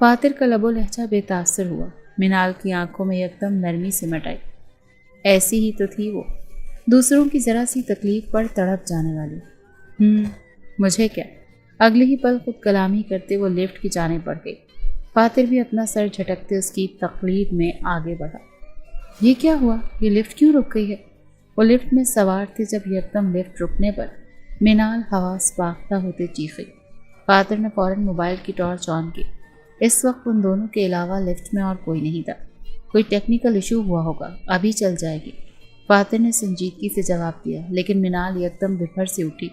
فاتر کا لب و لہجہ بے تاثر ہوا۔ منال کی آنکھوں میں یکدم نرمی سمٹ آئی۔ ایسی ہی تو تھی وہ، دوسروں کی ذرا سی تکلیف پر تڑپ جانے والی۔ مجھے کیا؟ اگلے ہی پل خود کلامی کرتے وہ لفٹ کی جانب بڑھ گئی۔ فاتر بھی اپنا سر جھٹکتے اس کی تقلید میں آگے بڑھا۔ یہ کیا ہوا؟ یہ لفٹ کیوں رک گئی ہے؟ وہ لفٹ میں سوار تھے جب یکدم لفٹ رکنے پر منال حواس باختہ ہوتے چیخی۔ فاتر نے فوراً موبائل کی ٹارچ آن کی۔ اس وقت ان دونوں کے علاوہ لفٹ میں اور کوئی نہیں تھا۔ کوئی ٹیکنیکل ایشو ہوا ہوگا، ابھی چل جائے گی، فاتر نے سنجیدگی سے جواب دیا، لیکن منال یکدم بفر سے اٹھی۔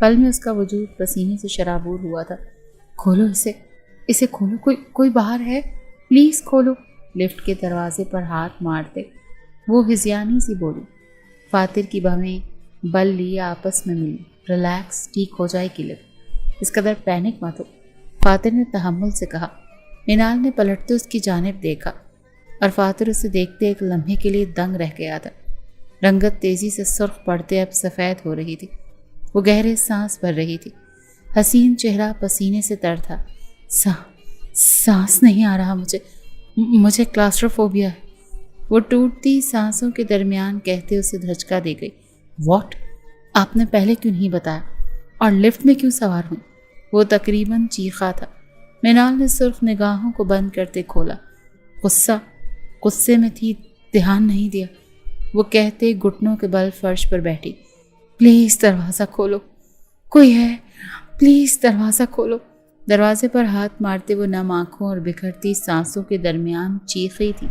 پل میں اس کا وجود پسینے سے شرابور ہوا تھا۔ کھولو اسے کھولو، کوئی باہر ہے، پلیز کھولو۔ لفٹ کے دروازے پر ہاتھ مارتے وہ ہزیانی سی بولی۔ فاتر کی بھویں بل لیے آپس میں ملی۔ ریلیکس، ٹھیک ہو جائے گی لفٹ، اس قدر پینک مت ہو، فاتر نے تحمل سے کہا۔ منال نے پلٹتے اس کی جانب دیکھا اور فاتر اسے دیکھتے ایک لمحے کے لیے دنگ رہ گیا تھا۔ رنگت تیزی سے سرخ پڑتے اب سفید ہو رہی تھی۔ وہ گہرے سانس بھر رہی تھی۔ حسین چہرہ پسینے سے تر تھا۔ سانس نہیں آ رہا مجھے کلاسٹروفوبیا ہے، وہ ٹوٹتی سانسوں کے درمیان کہتے اسے دھچکا دے گئی۔ واٹ؟ آپ نے پہلے کیوں نہیں بتایا؟ اور لفٹ میں کیوں سوار ہوئی؟ وہ تقریباً چیخا تھا۔ منال نے سرخ نگاہوں کو بند کرتے کھولا۔ غصے میں تھی، دھیان نہیں دیا، وہ کہتے گھٹنوں کے بل فرش پر بیٹھی۔ پلیز دروازہ کھولو، کوئی ہے، پلیز دروازہ کھولو۔ دروازے پر ہاتھ مارتے وہ نم آنکھوں اور بکھرتی سانسوں کے درمیان چیخی تھی۔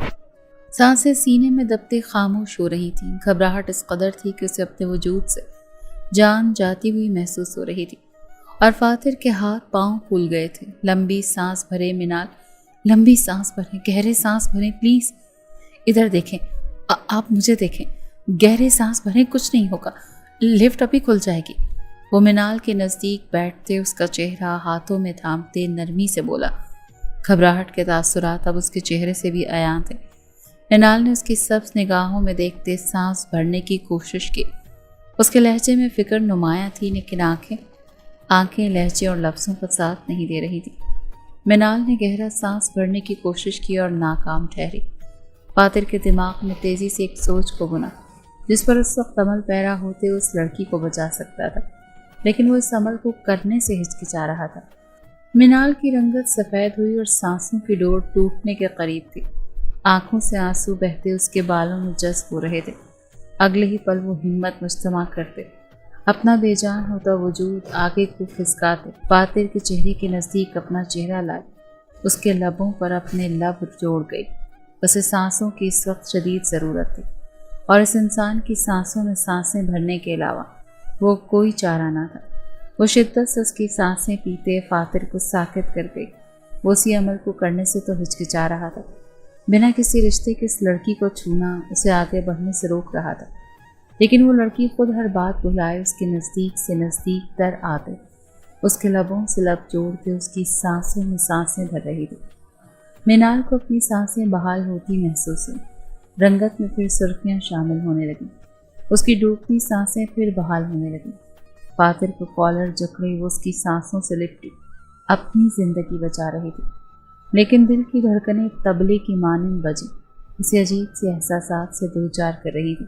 سانسیں سینے میں دبتے خاموش ہو رہی تھیں۔ گھبراہٹ اس قدر تھی کہ اسے اپنے وجود سے جان جاتی ہوئی محسوس ہو رہی تھی، اور فاتر کے ہاتھ پاؤں پھول گئے تھے۔ لمبی سانس بھرے منال، لمبی سانس بھریں، گہرے سانس بھریں، پلیز ادھر دیکھیں، آپ مجھے دیکھیں، گہرے سانس بھریں، کچھ نہیں ہوگا، لفٹ ابھی کھل جائے گی۔ وہ منال کے نزدیک بیٹھتے اس کا چہرہ ہاتھوں میں تھامتے نرمی سے بولا۔ گھبراہٹ کے تاثرات اب اس کے چہرے سے بھی عیاں تھے۔ منال نے اس کی سبز نگاہوں میں دیکھتے سانس بھرنے کی کوشش کی۔ اس کے لہجے میں فکر نمایاں تھی، لیکن آنکھیں لہجے اور لفظوں کا ساتھ نہیں دے رہی تھی۔ منال نے گہرا سانس بھرنے کی کوشش کی اور ناکام ٹھہری۔ فاتر کے دماغ میں تیزی سے ایک سوچ کو بنا جس پر اس وقت عمل پیرا ہوتے اس لڑکی کو بچا سکتا تھا، لیکن وہ اس عمل کو کرنے سے ہچکچا رہا تھا۔ منال کی رنگت سفید ہوئی اور سانسوں کی ڈور ٹوٹنے کے قریب تھی۔ آنکھوں سے آنسو بہتے اس کے بالوں میں جذب ہو رہے تھے۔ اگلے ہی پل وہ ہمت مجتمع کرتے، اپنا بے جان ہوتا وجود آگے کو کھسکاتے فاتر کے چہرے کے نزدیک اپنا چہرہ لائے، اس کے لبوں پر اپنے لب جوڑ گئی۔ اسے سانسوں کی اس وقت شدید ضرورت تھی، اور اس انسان کی سانسوں میں سانسیں بھرنے کے علاوہ وہ کوئی چارہ نہ تھا۔ وہ شدت سے اس کی سانسیں پیتے فاتر کو ساکت کر گئی۔ وہ اسی عمل کو کرنے سے تو ہچکچا رہا تھا، بنا کسی رشتے کے اس لڑکی کو چھونا اسے آگے بڑھنے سے روک رہا تھا، لیکن وہ لڑکی خود ہر بات بھلائے اس کے نزدیک سے نزدیک تر آتے، اس کے لبوں سے لب جوڑتے اس کی سانسوں میں سانسیں بھر رہی تھی۔ منال کو اپنی سانسیں بحال ہوتی محسوس ہوئی۔ رنگت میں پھر سرخیاں شامل ہونے لگیں، اس کی ڈوبتی سانسیں پھر بحال ہونے لگیں۔ فاتر کو کالر جکڑے وہ اس کی سانسوں سے لپٹی، اپنی زندگی بچا رہی تھی، لیکن دل کی دھڑکنیں تبلے کی مانند بجیں، اسے عجیب سے احساسات سے دوچار کر رہی تھی۔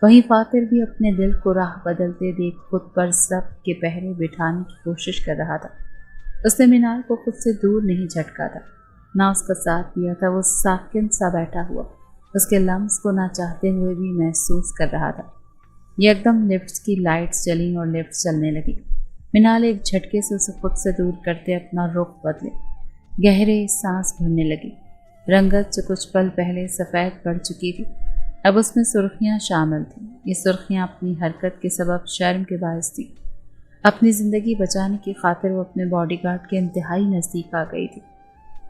وہیں فاتر بھی اپنے دل کو راہ بدلتے دیکھ خود پر ضبط کے پہرے بٹھانے کی کوشش کر رہا تھا۔ اس نے منال کو خود سے دور نہیں جھٹکا تھا، نہ اس کا ساتھ دیا تھا۔ وہ ساکن سا بیٹھا ہوا اس کے لمس کو نہ چاہتے ہوئے بھی محسوس کر رہا تھا۔ یکدم لفٹس کی لائٹس جلیں اور لفٹ چلنے لگی۔ منال ایک جھٹکے سے اسے خود سے دور کرتے اپنا رخ بدلے، گہرے سانس بھرنے لگی۔ رنگت جو کچھ پل پہلے سفید پڑ چکی تھی، اب اس میں سرخیاں شامل تھیں۔ یہ سرخیاں اپنی حرکت کے سبب شرم کے باعث تھیں۔ اپنی زندگی بچانے کی خاطر وہ اپنے باڈی گارڈ کے انتہائی نزدیک آ گئی تھی۔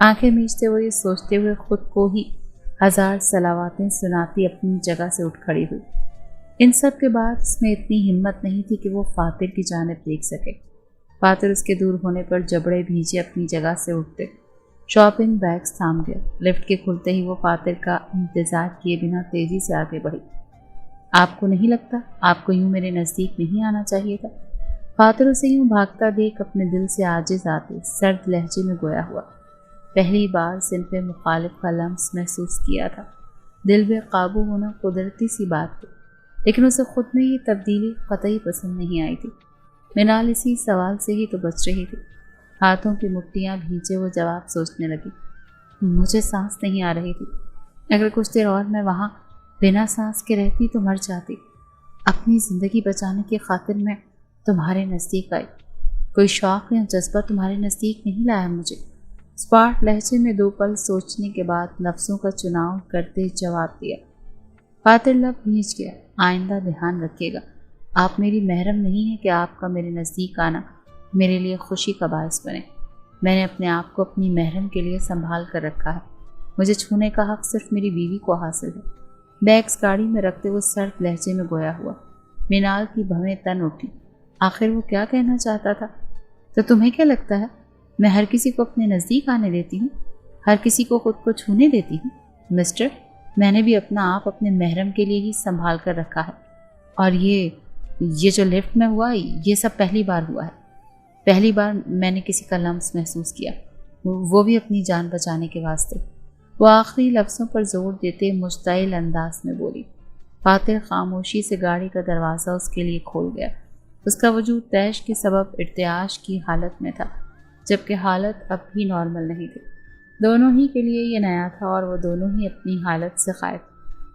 آنکھیں میچتے ہوئے یہ سوچتے ہوئے خود کو ہی ہزار صلواتیں سناتی اپنی جگہ سے اٹھ کھڑی ہوئی۔ ان سب کے بعد اس میں اتنی ہمت نہیں تھی کہ وہ فاتر کی جانب دیکھ سکے۔ فاتر اس کے دور ہونے پر جبڑے بھیجے اپنی جگہ سے اٹھتے، شاپنگ بیگز تھام گئے۔ لفٹ کے کھلتے ہی وہ فاتر کا انتظار کیے بنا تیزی سے آگے بڑھی۔ آپ کو نہیں لگتا آپ کو یوں میرے نزدیک نہیں آنا چاہیے تھا؟ فاتر اسے یوں بھاگتا دیکھ اپنے دل سے عاجز آتے سرد لہجے میں گویا ہوا۔ پہلی بار صنف مخالف کا لمس محسوس کیا تھا۔ دل بے قابو ہونا قدرتی سی بات تھی، لیکن اسے خود میں یہ تبدیلی قطعی پسند نہیں آئی تھی۔ منال اسی سوال سے ہی تو بچ رہی تھی۔ ہاتھوں کی مٹھیاں بھینچے وہ جواب سوچنے لگی۔ مجھے سانس نہیں آ رہی تھی۔ اگر کچھ دیر اور میں وہاں بنا سانس کے رہتی تو مر جاتی۔ اپنی زندگی بچانے کی خاطر میں تمہارے نزدیک آئی۔ کوئی شوق یا جذبہ تمہارے نزدیک نہیں لایا مجھے۔ اسپاٹ لہجے میں 2 پل سوچنے کے بعد لفظوں کا چناؤ کرتے جواب دیا۔ فاتر لب بھیج گیا۔ آئندہ دھیان رکھیے گا۔ آپ میری محرم نہیں ہیں کہ آپ کا میرے نزدیک آنا میرے لیے خوشی کا باعث بنے۔ میں نے اپنے آپ کو اپنی محرم کے لیے سنبھال کر رکھا ہے۔ مجھے چھونے کا حق صرف میری بیوی کو حاصل ہے۔ بیگز گاڑی میں رکھتے وہ سرد لہجے میں گویا ہوا۔ منال کی بھویں تن اٹھی۔ آخر وہ کیا کہنا چاہتا تھا؟ تو تمہیں کیا لگتا ہے میں ہر کسی کو اپنے نزدیک آنے دیتی ہوں؟ ہر کسی کو خود کو چھونے دیتی ہوں؟ مسٹر، میں نے بھی اپنا آپ اپنے محرم کے لیے ہی سنبھال کر رکھا ہے۔ اور یہ جو لفٹ میں ہوا یہ سب پہلی بار ہوا ہے۔ پہلی بار میں نے کسی کا لمس محسوس کیا، وہ بھی اپنی جان بچانے کے واسطے۔ وہ آخری لفظوں پر زور دیتے مشتعل انداز میں بولی۔ فاتر خاموشی سے گاڑی کا دروازہ اس کے لیے کھول گیا۔ اس کا وجود تیش کے سبب ارتعاش کی حالت میں تھا، جبکہ حالت اب بھی نارمل نہیں تھی۔ دونوں ہی کے لیے یہ نیا تھا اور وہ دونوں ہی اپنی حالت سے خائف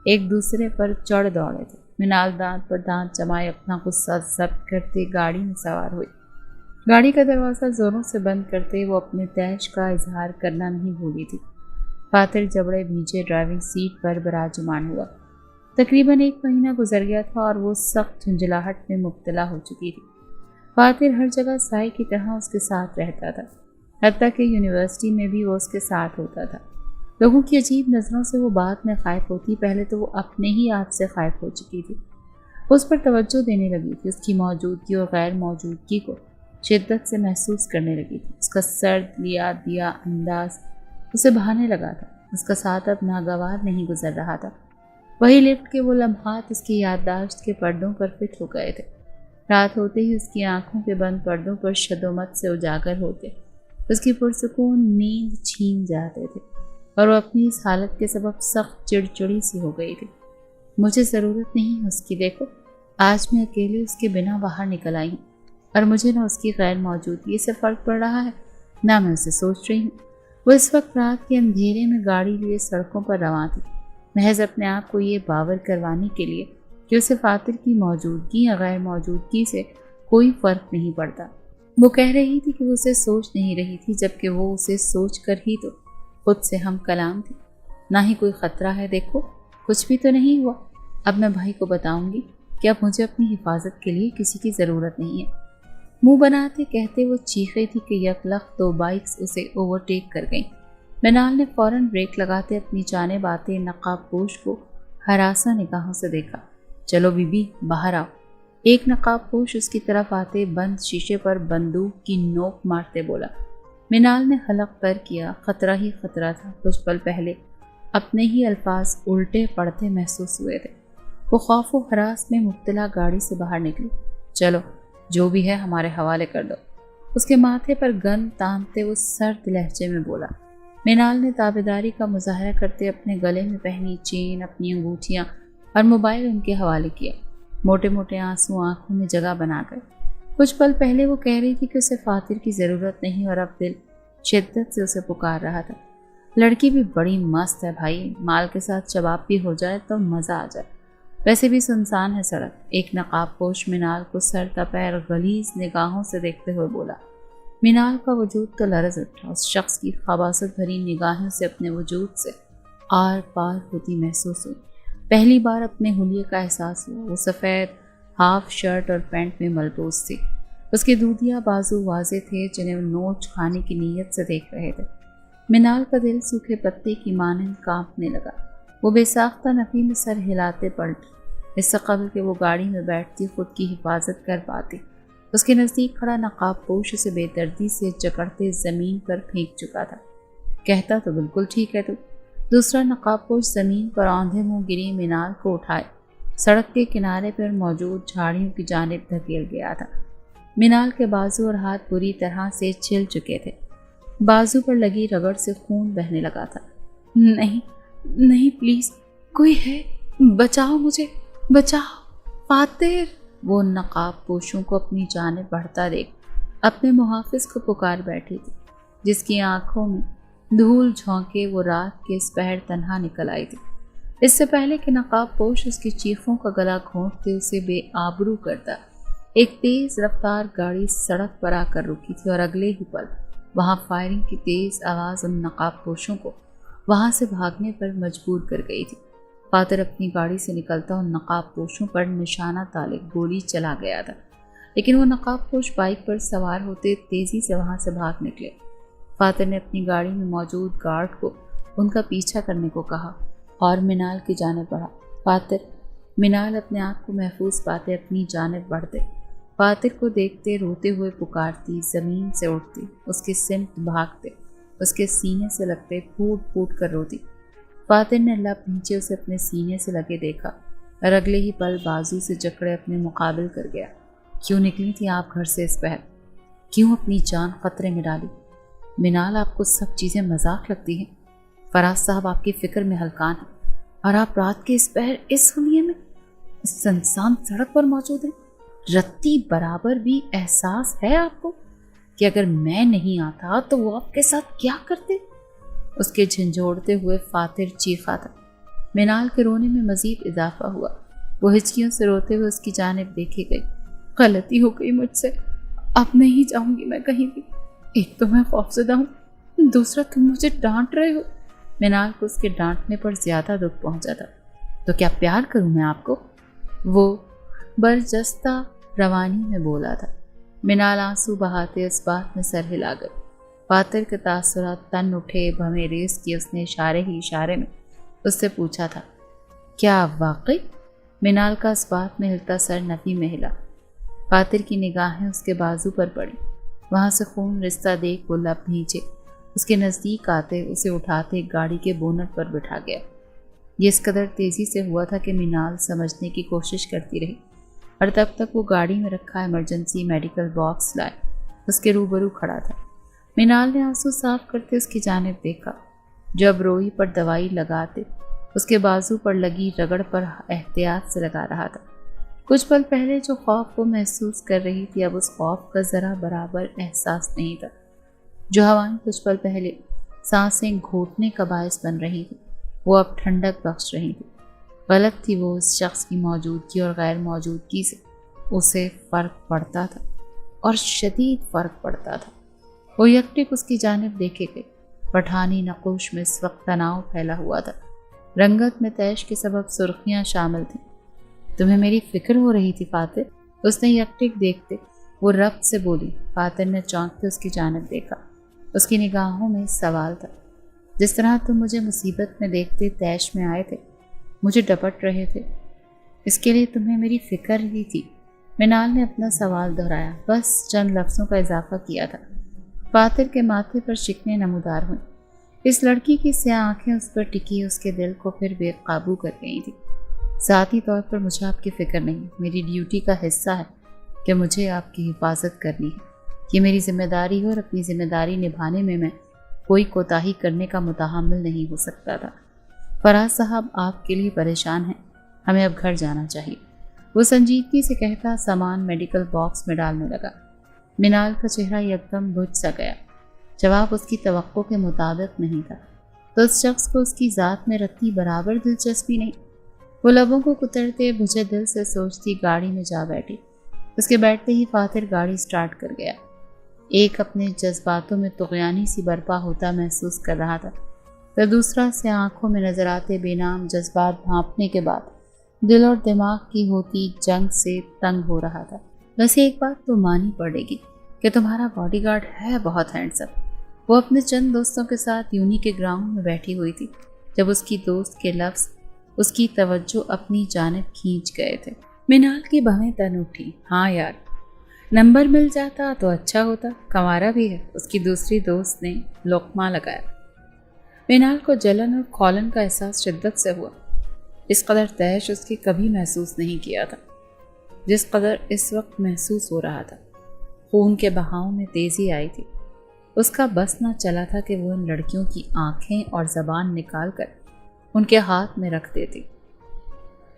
ایک دوسرے پر چڑھ دوڑے تھے۔ منال دانت پر دانت جمائے اپنا غصہ ضبط کرتے گاڑی میں سوار ہوئی۔ گاڑی کا دروازہ زوروں سے بند کرتے وہ اپنے تیش کا اظہار کرنا نہیں بھولی تھی۔ فاتر جبڑے بھیجے ڈرائیونگ سیٹ پر براجمان ہوا۔ تقریباً 1 مہینہ گزر گیا تھا اور وہ سخت جھنجھلاہٹ میں مبتلا ہو چکی تھی۔ فاتر ہر جگہ سائے کی طرح اس کے ساتھ رہتا تھا، حتیٰ کہ یونیورسٹی میں بھی وہ اس کے ساتھ ہوتا تھا۔ لوگوں کی عجیب نظروں سے وہ بعد میں خائف ہوتی، پہلے تو وہ اپنے ہی آپ سے خائف ہو چکی تھی۔ اس پر توجہ دینے لگی تھی، اس کی موجودگی اور غیر موجودگی کو شدت سے محسوس کرنے لگی تھی۔ اس کا سرد لیا دیا انداز اسے بھانے لگا تھا۔ اس کا ساتھ اب ناگوار نہیں گزر رہا تھا۔ وہی لفٹ کے وہ لمحات اس کی یادداشت کے پردوں پر فٹ ہو گئے تھے۔ رات ہوتے ہی اس کی آنکھوں کے بند پردوں پر شدومت سے اجاگر ہوتے، اس کی پرسکون نیند چھین جاتے تھے اور وہ اپنی اس حالت کے سبب سخت چڑچڑی سی ہو گئی تھی۔ مجھے ضرورت نہیں ہے اس کی، دیکھو آج میں اکیلے اس کے بنا باہر نکل آئی ہوں اور مجھے نہ اس کی غیر موجودگی سے فرق پڑ رہا ہے نہ میں اسے سوچ رہی ہوں۔ وہ اس وقت رات کے اندھیرے میں گاڑی لیے سڑکوں پر رواں تھی، محض اپنے آپ کو یہ باور کروانے کے لیے کہ اسے فاتر کی موجودگی یا غیر موجودگی سے کوئی فرق نہیں پڑتا۔ وہ کہہ رہی تھی کہ وہ اسے سوچ نہیں رہی تھی، جبکہ وہ اسے سوچ کر ہی تو خود سے ہم کلام تھی۔ نہ ہی کوئی خطرہ ہے، دیکھو کچھ بھی تو نہیں ہوا۔ اب میں بھائی کو بتاؤں گی کہ اب مجھے اپنی حفاظت کے لیے کسی کی ضرورت نہیں ہے۔ منہ بناتے کہتے وہ چیخے تھی کہ یکلخت 2 بائکس اسے اوورٹیک کر گئیں۔ منال نے فوراً بریک لگاتے اپنی جانب آتے نقاب پوش کو ہراساں نگاہوں سے دیکھا۔ چلو بی بی باہر آؤ۔ ایک نقاب پوش اس کی طرف آتے بند شیشے پر بندوق کی نوک مارتے بولا۔ منال نے حلق پر کیا۔ خطرہ ہی خطرہ تھا۔ کچھ پل پہلے اپنے ہی الفاظ الٹے پڑتے محسوس ہوئے تھے۔ وہ خوف و ہراس میں مبتلا گاڑی سے باہر نکلی۔ چلو جو بھی ہے ہمارے حوالے کر دو، اس کے ماتھے پر گن تانتے وہ سرد لہجے میں بولا۔ منال نے تابعداری کا مظاہرہ کرتے اپنے گلے میں پہنی چین، اپنی انگوٹھیاں اور موبائل ان کے حوالے کیا۔ موٹے موٹے آنسو آنکھوں میں جگہ بنا کر کچھ پل پہلے وہ کہہ رہی تھی کہ اسے فاتر کی ضرورت نہیں اور اب دل شدت سے اسے پکار رہا تھا۔ لڑکی بھی بڑی مست ہے بھائی، مال کے ساتھ شباب بھی ہو جائے تو مزہ آ جائے۔ ویسے بھی سنسان ہے سڑک۔ ایک نقاب پوش منال کو سر تپیر غلیظ نگاہوں سے دیکھتے ہوئے بولا۔ منال کا وجود تو لرز اٹھا۔ اس شخص کی خباثت بھری نگاہوں سے اپنے وجود سے آر پار ہوتی محسوس ہوئی۔ پہلی بار اپنے حلیے کا احساس ہوا۔ وہ سفید ہاف شرٹ اور پینٹ میں ملبوس تھی۔ اس کے دودھیا بازو واضح تھے جنہیں وہ نوچ کھانے کی نیت سے دیکھ رہے تھے۔ منال کا دل سوکھے پتے کی مانند کانپنے لگا۔ وہ بے ساختہ نفی میں سر ہلاتے پلٹ، اس سے قبل کہ وہ گاڑی میں بیٹھتی خود کی حفاظت کر پاتی۔ اس کے نزدیک کھڑا نقاب پوش اسے بے دردی سے جکڑتے زمین پر پھینک چکا تھا۔ کہتا تو بالکل ٹھیک ہے تو۔ دوسرا نقاب پوش زمین پر آندھے منہ گری منال کو اٹھائے سڑک کے کنارے پر موجود جھاڑیوں کی جانب دھکیل گیا تھا۔ منال کے بازو اور ہاتھ بری طرح سے چھل چکے تھے۔ بازو پر لگی رگڑ سے خون بہنے لگا تھا۔ نہیں نہیں پلیز، کوئی ہے، بچاؤ مجھے، بچاؤ فاتر۔ وہ نقاب پوشوں کو اپنی جانب بڑھتا دیکھ اپنے محافظ کو پکار بیٹھی تھی، جس کی آنکھوں میں دھول جھونکے وہ رات کے اس پہر تنہا نکل آئی تھی۔ اس سے پہلے کہ نقاب پوش اس کی چیخوں کا گلا گھونٹتے اسے بے آبرو کرتا، ایک تیز رفتار گاڑی سڑک پر آ کر رکی تھی اور اگلے ہی پل وہاں فائرنگ کی تیز آواز ان نقاب پوشوں کو وہاں سے بھاگنے پر مجبور کر گئی تھی۔ فاتر اپنی گاڑی سے نکلتا ان نقاب پوشوں پر نشانہ تالے گولی چلا گیا تھا، لیکن وہ نقاب پوش بائک پر سوار ہوتے تیزی سے وہاں سے بھاگ نکلے۔ فاتر نے اپنی گاڑی میں موجود گارڈ کو ان کا پیچھا کرنے کو کہا اور مینال کی جانب بڑھا۔ فاتر، مینال اپنے آپ کو محفوظ پاتے اپنی جانب بڑھتے، فاتر کو دیکھتے روتے ہوئے پکارتی، زمین سے اٹھتی، اس کے سمت بھاگتے، اس کے سینے سے لگتے پھوٹ پھوٹ کر روتی۔ فاتر نے لب نیچے اسے اپنے سینے سے لگے دیکھا اور اگلے ہی پل بازو سے جکڑے اپنے مقابل کر گیا۔ کیوں نکلی تھی آپ گھر سے اس پہر؟ کیوں اپنی جان خطرے میں ڈالی؟ مینال، آپ کو سب چیزیں مذاق لگتی ہیں۔ فراز صاحب آپ کی فکر میں ہلکان ہیں اور آپ رات کے اس پہر اس حلیے میں اس سنسان سڑک پر موجود ہیں۔ رتی برابر بھی احساس ہے آپ کو کہ اگر میں نہیں آتا تو وہ آپ کے ساتھ کیا کرتے؟ اس کے جھنجھوڑتے ہوئے فاتر چیخا تھا۔ مینال کے رونے میں مزید اضافہ ہوا۔ وہ ہچکیوں سے روتے ہوئے اس کی جانب دیکھے گئی۔ غلطی ہو گئی مجھ سے، اب نہیں جاؤں گی میں کہیں بھی۔ ایک تو میں خوفزدہ ہوں، دوسرا تم مجھے ڈانٹ رہے ہو۔ مینال کو اس کے ڈانٹنے پر زیادہ دکھ پہنچا تھا۔ تو کیا پیار کروں میں آپ کو؟ وہ برجستہ روانی میں بولا تھا۔ مینال آنسو بہاتے اس بات میں سر ہلا گئی۔ فاتر کے تاثرات تن اٹھے، بھویں ریس کی اس نے اشارے ہی اشارے میں اس سے پوچھا تھا، کیا واقعی؟ مینال کا اس بات میں ہلتا سر نفی میں ہلا۔ فاتر کی نگاہیں اس کے بازو پر پڑی، وہاں سے خون رشتہ دیکھ وہ لب نیچے اس کے نزدیک آتے اسے اٹھاتے گاڑی کے بونٹ پر بٹھا گیا۔ یہ اس قدر تیزی سے ہوا تھا کہ مینال سمجھنے کی کوشش کرتی رہی، اور تب تک وہ گاڑی میں رکھا ایمرجنسی میڈیکل باکس لائے اس کے روبرو کھڑا تھا۔ مینال نے آنسو صاف کرتے اس کی جانب دیکھا، جو اب روئی پر دوائی لگاتے اس کے بازو پر لگی رگڑ پر احتیاط سے لگا رہا تھا۔ کچھ پل پہلے جو خوف وہ محسوس کر رہی تھی اب اس خوف کا ذرا برابر احساس نہیں تھا۔ جو ہوائیں کچھ پل پہلے سانسیں گھوٹنے کا باعث بن رہی تھی وہ اب ٹھنڈک بخش رہی تھی۔ غلط تھی وہ اس شخص کی موجودگی اور غیر موجودگی سے اسے فرق پڑتا تھا، اور شدید فرق پڑتا تھا۔ وہ یکٹک اس کی جانب دیکھے گئے۔ پٹھانی نقوش میں اس وقت تناؤ پھیلا ہوا تھا، رنگت میں تیش کے سبب سرخیاں شامل تھیں۔ تمہیں میری فکر ہو رہی تھی فاتر؟ اس نے یکٹک دیکھتے وہ ربط سے بولی۔ فاتر نے چونکتے اس کی جانب دیکھا، اس کی نگاہوں میں سوال تھا۔ جس طرح تم مجھے مصیبت میں دیکھتے تیش میں آئے تھے، مجھے ڈپٹ رہے تھے، اس کے لیے تمہیں میری فکر ہی تھی؟ مینال نے اپنا سوال دہرایا، بس چند لفظوں کا اضافہ کیا تھا۔ فاتر کے ماتھے پر شکنیں نمودار ہوئیں۔ اس لڑکی کی سیاہ آنکھیں اس پر ٹکی اس کے دل کو پھر بے قابو کر گئی تھی۔ ذاتی طور پر مجھے آپ کی فکر نہیں، میری ڈیوٹی کا حصہ ہے کہ مجھے آپ کی حفاظت کرنی ہے۔ یہ میری ذمہ داری ہے اور اپنی ذمہ داری نبھانے میں کوئی کوتاہی کرنے کا متحمل نہیں ہو سکتا تھا۔ فراز صاحب آپ کے لیے پریشان ہیں، ہمیں اب گھر جانا چاہیے، وہ سنجیدگی سے کہتا سامان میڈیکل باکس میں ڈالنے لگا۔ مینال کا چہرہ یکدم بجھ سا گیا۔ جواب اس کی توقع کے مطابق نہیں تھا، تو اس شخص کو اس کی ذات میں رتی برابر دلچسپی نہیں۔ وہ لبوں کو کترتے بجھے دل سے سوچتی گاڑی میں جا بیٹھی۔ اس کے بیٹھتے ہی فاتر گاڑی سٹارٹ کر گیا۔ ایک اپنے جذباتوں میں طغیانی سی برپا ہوتا محسوس کر رہا تھا، تو دوسرا سے آنکھوں میں نظر آتے بے نام جذبات بھانپنے کے بعد دل اور دماغ کی ہوتی جنگ سے تنگ ہو رہا تھا۔ ویسے ایک بات تو مانی پڑے گی کہ تمہارا باڈی گارڈ ہے بہت ہینڈسم۔ وہ اپنے چند دوستوں کے ساتھ یونی کے گراؤنڈ میں بیٹھی ہوئی تھی جب اس کی دوست کے لفظ اس کی توجہ اپنی جانب کھینچ گئے تھے۔ مینال کی بھویں تن اٹھی۔ ہاں یار، نمبر مل جاتا تو اچھا ہوتا، کمارا بھی ہے، اس کی دوسری دوست نے لقمہ لگایا۔ مینال کو جلن اور کھولن کا احساس شدت سے ہوا۔ اس قدر تیش اس کی کبھی محسوس نہیں کیا تھا جس قدر اس وقت محسوس ہو رہا تھا۔ خون کے بہاؤ میں تیزی آئی تھی۔ اس کا بس نہ چلا تھا کہ وہ ان لڑکیوں کی آنکھیں اور زبان نکال کر ان کے ہاتھ میں رکھ دیتی۔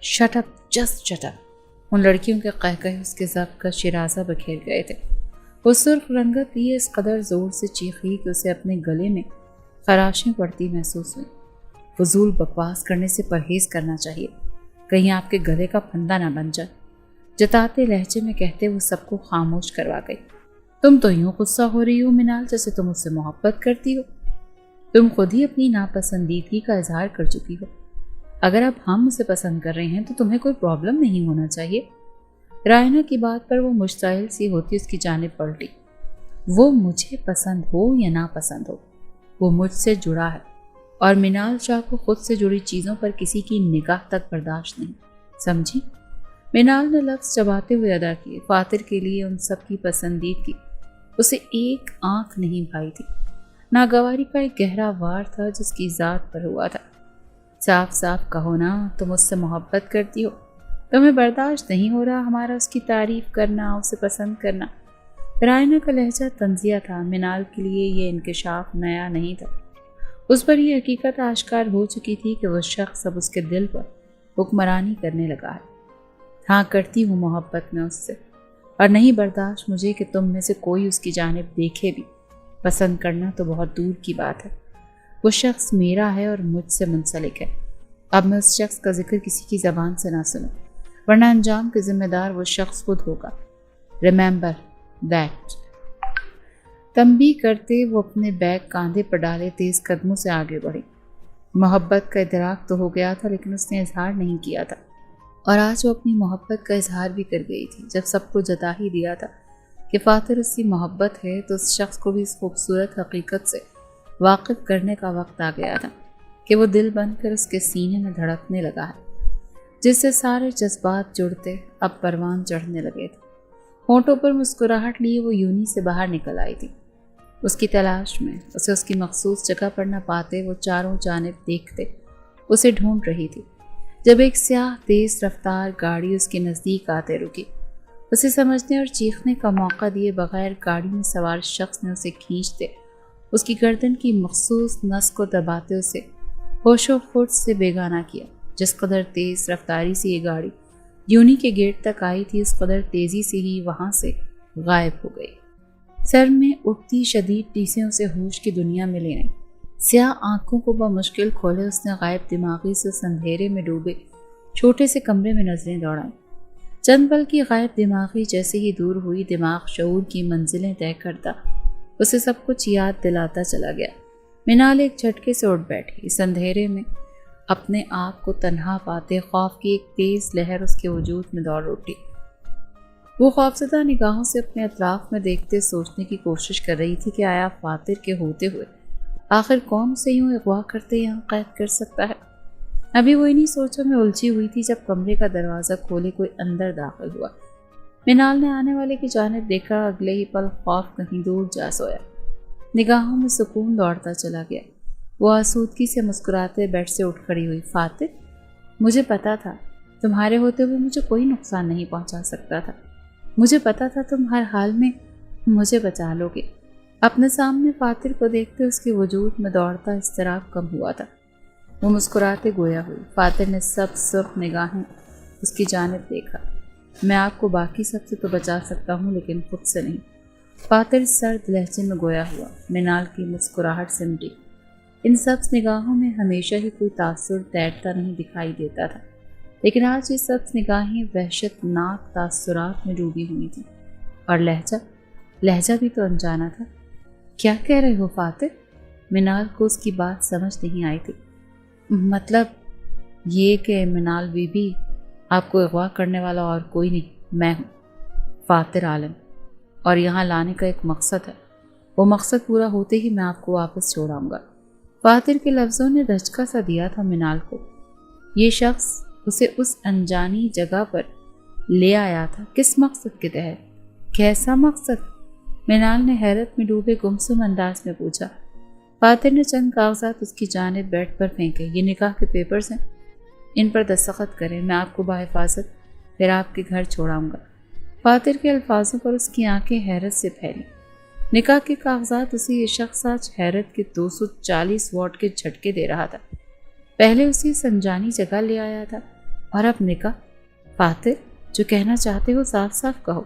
Shut up, just shut up. ان لڑکیوں کے قہقہے اس کے ضبط کا شیرازہ بکھیر گئے تھے۔ وہ سرخ رنگت لیے اس قدر زور سے چیخی کہ اسے اپنے گلے میں خراشیں پڑتی محسوس ہوئیں۔ فضول بکواس کرنے سے پرہیز کرنا چاہیے، کہیں آپ کے گلے کا پھندا نہ بن جائے، جتاتے لہجے میں کہتے وہ سب کو خاموش کروا گئی۔ تم تو یوں غصہ ہو رہی ہو منال جیسے تم اس سے محبت کرتی ہو۔ تم خود ہی اپنی ناپسندیدگی کا اظہار کر چکی ہو۔ اگر اب ہم اسے پسند کر رہے ہیں تو تمہیں کوئی پرابلم نہیں ہونا چاہیے۔ رائنا کی بات پر وہ مشتعل سی ہوتی اس کی جانب پلٹی۔ وہ مجھے پسند ہو یا نہ پسند ہو، وہ مجھ سے جڑا ہے، اور منال شاہ کو خود سے جڑی چیزوں پر کسی کی نگاہ تک برداشت نہیں، سمجھی؟ منال نے لفظ چباتے ہوئے ادا کیے۔ فاتر کے لیے ان سب کی پسندیدگی اسے ایک آنکھ نہیں بھائی تھی۔ ناگواری کا ایک گہرا وار تھا جس کی ذات پر ہوا تھا۔ صاف صاف کہو نا، تم اس سے محبت کرتی ہو، تمہیں برداشت نہیں ہو رہا ہمارا اس کی تعریف کرنا، اسے پسند کرنا۔ رائنا کا لہجہ طنزیہ تھا۔ منال کے لیے یہ انکشاف نیا نہیں تھا۔ اس پر یہ حقیقت آشکار ہو چکی تھی کہ وہ شخص اب اس کے دل پر حکمرانی کرنے لگا ہے۔ ہاں کرتی ہوں محبت میں اس سے، اور نہیں برداشت مجھے کہ تم میں سے کوئی اس کی جانب دیکھے بھی۔ پسند کرنا تو بہت دور کی بات ہے، وہ شخص میرا ہے اور مجھ سے منسلک ہے۔ اب میں اس شخص کا ذکر کسی کی زبان سے نہ سنوں، ورنہ انجام کے ذمہ دار وہ شخص خود ہوگا۔ Remember that. تنبیہ کرتے وہ اپنے بیگ کاندھے پر ڈالے تیز قدموں سے آگے بڑھی۔ محبت کا ادراک تو ہو گیا تھا لیکن اس نے اظہار نہیں کیا تھا، اور آج وہ اپنی محبت کا اظہار بھی کر گئی تھی۔ جب سب کو جتا ہی دیا تھا کہ فاتر اس کی محبت ہے تو اس شخص کو بھی اس خوبصورت حقیقت سے واقف کرنے کا وقت آ گیا تھا کہ وہ دل بن کر اس کے سینے میں دھڑکنے لگا ہے، جس سے سارے جذبات جڑتے اب پروان چڑھنے لگے تھے۔ ہونٹوں پر مسکراہٹ لیے وہ یونی سے باہر نکل آئی تھی۔ اس کی تلاش میں اسے اس کی مخصوص جگہ پر نہ پاتے وہ چاروں جانب دیکھتے اسے ڈھونڈ رہی تھی، جب ایک سیاہ تیز رفتار گاڑی اس کے نزدیک آتے رکی۔ اسے سمجھنے اور چیخنے کا موقع دیے بغیر گاڑی میں سوار شخص نے اسے کھینچتے اس کی گردن کی مخصوص نس کو دباتے اسے ہوش و خرد سے بیگانہ کیا۔ جس قدر تیز رفتاری سے یہ گاڑی یونی کے گیٹ تک آئی تھی اس قدر تیزی سے ہی وہاں سے غائب ہو گئی۔ سر میں اٹھتی شدید ٹیسیں اسے ہوش کی دنیا میں لے آئیں۔ سیاہ آنکھوں کو بمشکل کھولے اس نے غائب دماغی سے اس اندھیرے میں ڈوبے چھوٹے سے کمرے میں نظریں دوڑائیں۔ چند پل کی غائب دماغی جیسے ہی دور ہوئی، دماغ شعور کی منزلیں طے کرتا اسے سب کچھ یاد دلاتا چلا گیا۔ منال ایک جھٹکے سے اٹھ بیٹھی۔ اس اندھیرے میں اپنے آپ کو تنہا پاتے خوف کی ایک تیز لہر اس کے وجود میں دوڑ اٹھی۔ وہ خوفزدہ نگاہوں سے اپنے اطراف میں دیکھتے سوچنے کی کوشش کر رہی تھی کہ آیا فاتر کے ہوتے ہوئے آخر کون اسے یوں اغوا کرتے یہاں قید کر سکتا ہے۔ ابھی وہ انہی سوچوں میں الجھی ہوئی تھی جب کمرے کا دروازہ کھولے کوئی اندر داخل ہوا۔ منال نے آنے والے کی جانب دیکھا، اگلے ہی پل خوف کہیں دور جا سویا۔ نگاہوں میں سکون دوڑتا چلا گیا۔ وہ آسودگی سے مسکراتے بیڈ سے اٹھ کھڑی ہوئی۔ فاتر، مجھے پتا تھا تمہارے ہوتے ہوئے مجھے کوئی نقصان نہیں پہنچا سکتا تھا۔ مجھے پتا تھا تم ہر حال میں مجھے بچا لو گے۔ اپنے سامنے فاتر کو دیکھتے اس کے وجود میں دوڑتا اضطراب کم ہوا تھا۔ وہ مسکراتے گویا ہوئی۔ فاتر نے سب سرخ نگاہیں اس کی جانب دیکھا۔ میں آپ کو باقی سب سے تو بچا سکتا ہوں لیکن خود سے نہیں۔ فاتر سرد لہجے میں گویا ہوا۔ منال کی مسکراہٹ سمٹی۔ ان سبز نگاہوں میں ہمیشہ ہی کوئی تاثر تیرتا نہیں دکھائی دیتا تھا، لیکن آج یہ سبز نگاہیں وحشت ناک تاثرات میں ڈوبی ہوئی تھیں۔ اور لہجہ بھی تو انجانا تھا۔ کیا کہہ رہے ہو فاتر؟ منال کو اس کی بات سمجھ نہیں آئی تھی۔ مطلب یہ کہ منال بی بی، آپ کو اغوا کرنے والا اور کوئی نہیں، میں ہوں فاتر عالم، اور یہاں لانے کا ایک مقصد ہے۔ وہ مقصد پورا ہوتے ہی میں آپ کو واپس چھوڑاؤں گا۔ فاتر کے لفظوں نے دھچکا سا دیا تھا منال کو۔ یہ شخص اسے اس انجانی جگہ پر لے آیا تھا کس مقصد کے تحت؟ کیسا مقصد؟ منال نے حیرت میں ڈوبے گمسم انداز میں پوچھا۔ فاتر نے چند کاغذات اس کی جانب بیڈ پر پھینکے۔ یہ نکاح کے پیپرز ہیں، ان پر دستخط کریں، میں آپ کو بحفاظت پھر آپ کے گھر چھوڑاؤں گا۔ فاتر کے الفاظوں پر اس کی آنکھیں حیرت سے پھیلی۔ نکاح کے کاغذات اسے یہ شخص آج حیرت کے 240 واٹ کے جھٹکے دے رہا تھا۔ پہلے اسی سنجانی جگہ لے آیا تھا اور اب نکاح۔ فاتر، جو کہنا چاہتے ہو صاف صاف کہو۔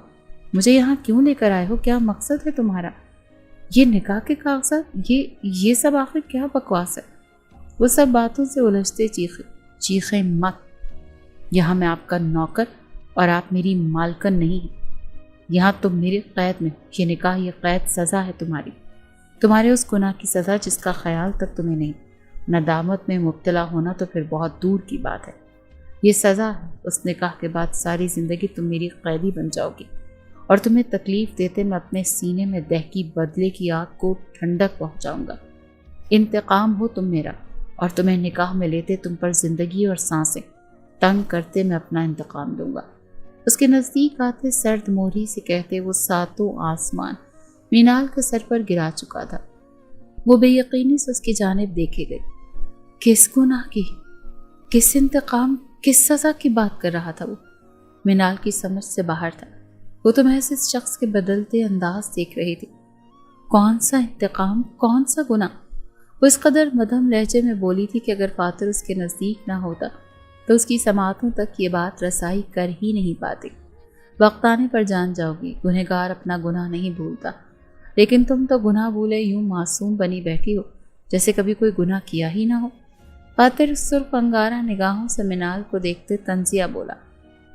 مجھے یہاں کیوں لے کر آئے ہو؟ کیا مقصد ہے تمہارا؟ یہ نکاح کے کاغذات، یہ سب آخر کیا بکواس ہے؟ وہ سب باتوں سے الجھتے چیخیں مت۔ یہاں میں آپ کا نوکر اور آپ میری مالکن نہیں۔ یہاں تم میرے قید میں ہو۔ یہ نکاح، یہ قید سزا ہے تمہارے اس گناہ کی سزا جس کا خیال تک تمہیں نہیں۔ ندامت میں مبتلا ہونا تو پھر بہت دور کی بات ہے۔ یہ سزا ہے۔ اس نکاح کے بعد ساری زندگی تم میری قیدی بن جاؤ گی اور تمہیں تکلیف دیتے میں اپنے سینے میں دہکی بدلے کی آگ کو ٹھنڈک پہنچاؤں گا۔ انتقام ہو تم میرا، اور تمہیں نکاح میں لیتے تم پر زندگی اور سانسیں تنگ کرتے میں اپنا انتقام دوں گا۔ اس کے نزدیک آتے سرد موری سے کہتے وہ ساتوں آسمان مینال کے سر پر گرا چکا تھا۔ وہ بے یقینی سے اس کی جانب دیکھے گئی۔ کس گناہ کی، کس انتقام، کس سزا کی بات کر رہا تھا وہ؟ مینال کی سمجھ سے باہر تھا۔ وہ تو محض اس شخص کے بدلتے انداز دیکھ رہی تھی۔ کون سا انتقام، کون سا گناہ؟ وہ اس قدر مدھم لہجے میں بولی تھی کہ اگر فاتر اس کے نزدیک نہ ہوتا تو اس کی سماعتوں تک یہ بات رسائی کر ہی نہیں پاتی۔ وقت آنے پر جان جاؤ گی، گنہگار اپنا گناہ نہیں بھولتا، لیکن تم تو گناہ بھولے یوں معصوم بنی بیٹھی ہو جیسے کبھی کوئی گناہ کیا ہی نہ ہو۔ فاتر سرخ انگارہ نگاہوں سے مینال کو دیکھتے طنزیہ بولا۔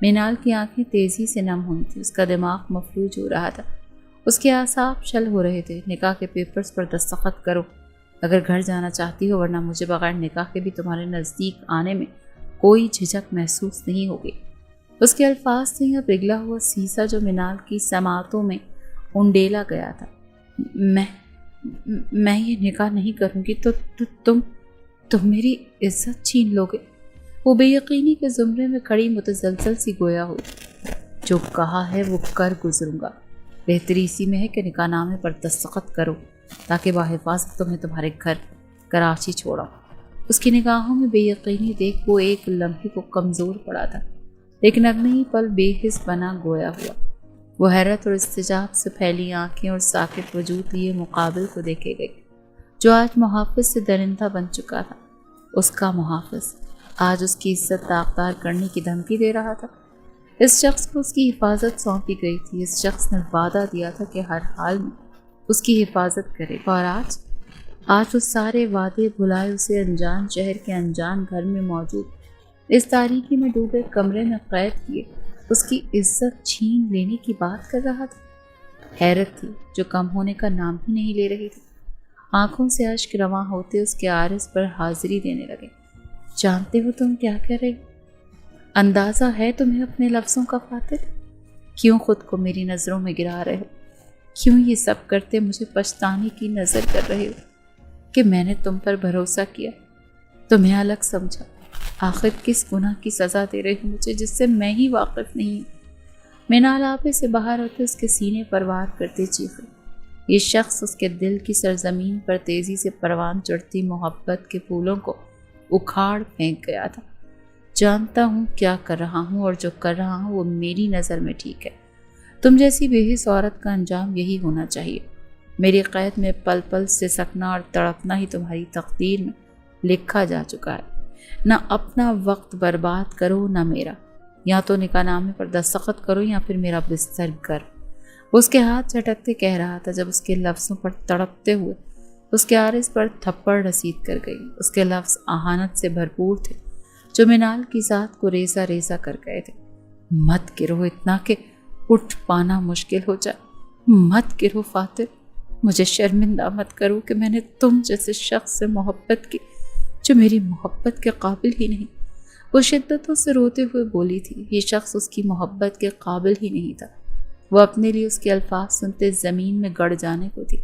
مینال کی آنکھیں تیزی سے نم ہوئی تھی، اس کا دماغ مفلوج ہو رہا تھا، اس کے اعصاب شل ہو رہے تھے۔ نکاح کے پیپرز پر دستخط کرو اگر گھر جانا چاہتی ہو، ورنہ مجھے بغیر نکاح کے بھی تمہارے نزدیک آنے میں کوئی جھجک محسوس نہیں ہوگی۔ اس کے الفاظ سے یہ پگھلا ہوا سیسا جو مینال کی سماعتوں میں انڈیلا گیا تھا۔ میں یہ نکاح نہیں کروں گی تو تم میری عزت چھین لو گے۔ وہ بے یقینی کے زمرے میں کھڑی متزلزل سی گویا ہوئی۔ جو کہا ہے وہ کر گزروں گا۔ بہتری اسی میں ہے کہ نکاح نامے پر دستخط کرو تاکہ باحفاظت تمہیں تمہارے گھر کراچی چھوڑا۔ اس کی نگاہوں میں بے یقینی دیکھ وہ ایک لمحے کو کمزور پڑا تھا، لیکن اگلے ہی پل بے حس بنا گویا ہوا۔ وہ حیرت اور استجاب سے پھیلی آنکھیں اور ساکت وجود لیے مقابل کو دیکھے گئی، جو آج محافظ سے درندہ بن چکا تھا۔ اس کا محافظ آج اس کی عزت داغدار کرنے کی دھمکی دے رہا تھا۔ اس شخص کو اس کی حفاظت سونپی گئی تھی۔ اس شخص نے وعدہ دیا تھا کہ ہر حال میں اس کی حفاظت کرے، اور آج وہ سارے وعدے بھلائے اسے انجان شہر کے انجان گھر میں موجود اس تاریکی میں ڈوبے کمرے میں قید کیے اس کی عزت چھین لینے کی بات کر رہا تھا۔ حیرت تھی جو کم ہونے کا نام ہی نہیں لے رہی تھی۔ آنکھوں سے اشک رواں ہوتے اس کے عارض پر حاضری دینے لگے۔ جانتے ہو تم کیا کہہ رہے؟ اندازہ ہے تمہیں اپنے لفظوں کا فاتر؟ کیوں خود کو میری نظروں میں گرا رہے ہو؟ کیوں یہ سب کرتے مجھے پچھتانے کی نظر کر رہے ہو کہ میں نے تم پر بھروسہ کیا، تمہیں الگ سمجھا؟ آخر کس گناہ کی سزا دے رہے ہو مجھے جس سے میں ہی واقف نہیں ہوں؟ مینال آپے سے باہر ہوتے اس کے سینے پر وار کرتے چیخے۔ یہ شخص اس کے دل کی سرزمین پر تیزی سے پروان چڑھتی محبت کے پھولوں کو اکھاڑ پھینک گیا تھا۔ جانتا ہوں کیا کر رہا ہوں، اور جو کر رہا ہوں وہ میری نظر میں ٹھیک ہے۔ تم جیسی بے حس عورت کا انجام یہی ہونا چاہیے۔ میری قید میں پل پل سے سکنا اور تڑپنا ہی تمہاری تقدیر میں لکھا جا چکا ہے۔ نہ اپنا وقت برباد کرو نہ میرا۔ یا تو نکاح نامے پر دستخط کرو یا پھر میرا بستر گر۔ وہ اس کے ہاتھ جھٹکتے کہہ رہا تھا جب اس کے لفظوں پر تڑپتے ہوئے اس کے عارض پر تھپڑ رسید کر گئی۔ اس کے لفظ اہانت سے بھرپور تھے جو مینال کی ذات کو ریزہ ریزہ کر گئے تھے۔ مت گرو اتنا کہ اٹھ پانا مشکل ہو جائے۔ مت گرو فاتر، مجھے شرمندہ مت کرو کہ میں نے تم جیسے شخص سے محبت کی جو میری محبت کے قابل ہی نہیں۔ وہ شدتوں سے روتے ہوئے بولی تھی۔ یہ شخص اس کی محبت کے قابل ہی نہیں تھا۔ وہ اپنے لیے اس کے الفاظ سنتے زمین میں گڑ جانے کو تھی۔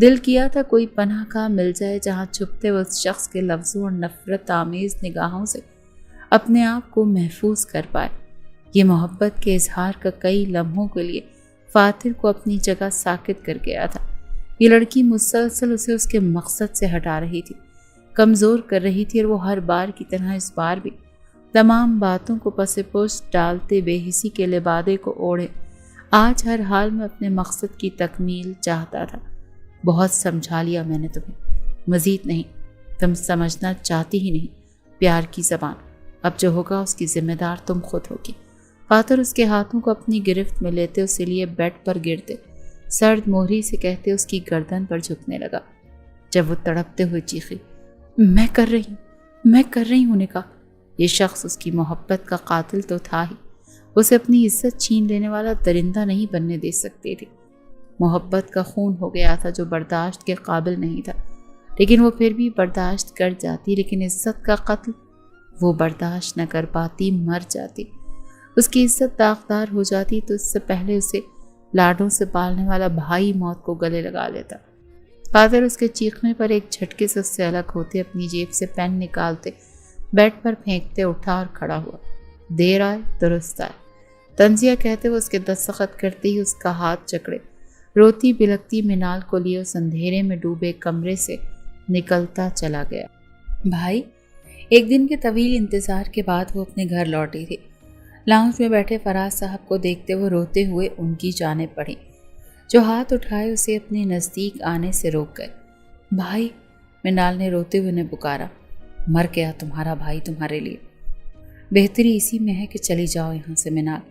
دل کیا تھا کوئی پناہ گاہ مل جائے جہاں چھپتے ہوئے اس شخص کے لفظوں اور نفرت آمیز نگاہوں سے اپنے آپ کو محفوظ کر پائے۔ یہ محبت کے اظہار کا کئی لمحوں کے لیے فاتر کو اپنی جگہ ساکت کر گیا تھا۔ یہ لڑکی مسلسل اسے اس کے مقصد سے ہٹا رہی تھی، کمزور کر رہی تھی، اور وہ ہر بار کی طرح اس بار بھی تمام باتوں کو پس پشت ڈالتے بے حسی کے لبادے کو اوڑھے آج ہر حال میں اپنے مقصد کی تکمیل چاہتا تھا۔ بہت سمجھا لیا میں نے تمہیں، مزید نہیں۔ تم سمجھنا چاہتی ہی نہیں۔ پیار کی زبان، اب جو ہوگا اس کی ذمہ دار تم خود ہوگی۔ فاتر اس کے ہاتھوں کو اپنی گرفت میں لیتے اسے لیے بیڈ پر گرتے، سرد مہری سے کہتے اس کی گردن پر جھکنے لگا۔ جب وہ تڑپتے ہوئے چیخی، میں کر رہی ہوں نکاح۔ یہ شخص اس کی محبت کا قاتل تو تھا ہی، اسے اپنی عزت چھین لینے والا درندہ نہیں بننے دے سکتی تھی۔ محبت کا خون ہو گیا تھا جو برداشت کے قابل نہیں تھا، لیکن وہ پھر بھی برداشت کر جاتی، لیکن عزت کا قتل وہ برداشت نہ کر پاتی، مر جاتی۔ اس کی عزت داغدار ہو جاتی تو اس سے پہلے اسے لاڈوں سے پالنے والا بھائی موت کو گلے لگا لیتا۔ فاتر اس کے چیخنے پر ایک جھٹکے سے اس سے الگ ہوتے، اپنی جیب سے پین نکالتے، بیڈ پر پھینکتے اٹھا اور کھڑا ہوا۔ دیر آئے درست آئے، تنزیہ کہتے وہ اس کے دستخط کرتے ہی اس کا ہاتھ جکڑے، روتی بلکتی منال کو لیے اس اندھیرے میں ڈوبے کمرے سے نکلتا چلا گیا۔ بھائی، ایک دن کے طویل انتظار کے بعد وہ اپنے گھر لوٹی تھی۔ لاؤنج میں بیٹھے فراز صاحب کو دیکھتے وہ روتے ہوئے ان کی جانب بڑھی، جو ہاتھ اٹھائے اسے اپنے نزدیک آنے سے روک گئے۔ بھائی، منال نے روتے ہوئے انہیں پکارا، مر گیا تمہارا بھائی تمہارے لیے۔ بہتری اسی میں ہے کہ چلی جاؤ یہاں سے منال،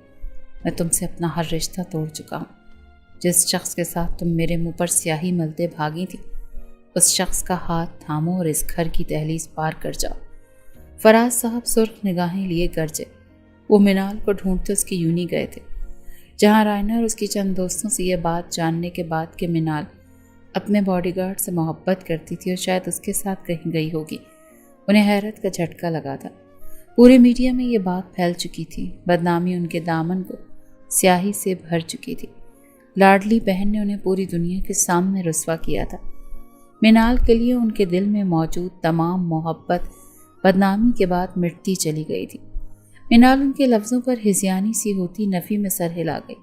میں تم سے اپنا ہر رشتہ توڑ چکا ہوں۔ جس شخص کے ساتھ تم میرے منہ پر سیاہی ملتے بھاگی تھی، اس شخص کا ہاتھ تھامو اور اس گھر کی دہلیز پار کر جاؤ۔ فراز صاحب سرخ نگاہیں لیے گرجے۔ وہ منال کو ڈھونڈتے اس کی یونی گئے تھے، جہاں رائنا اور اس کی چند دوستوں سے یہ بات جاننے کے بعد کہ منال اپنے باڈی گارڈ سے محبت کرتی تھی اور شاید اس کے ساتھ کہیں گئی ہوگی، انہیں حیرت کا جھٹکا لگا تھا۔ پورے میڈیا میں یہ بات پھیل چکی تھی، بدنامی ان کے دامن کو سیاہی سے بھر چکی تھی۔ لاڈلی بہن نے انہیں پوری دنیا کے سامنے رسوا کیا تھا۔ منال کے لیے ان کے دل میں موجود تمام محبت بدنامی کے بعد مٹتی چلی گئی تھی۔ منال ان کے لفظوں پر ہذیانی سی ہوتی نفی میں سر ہلا گئی۔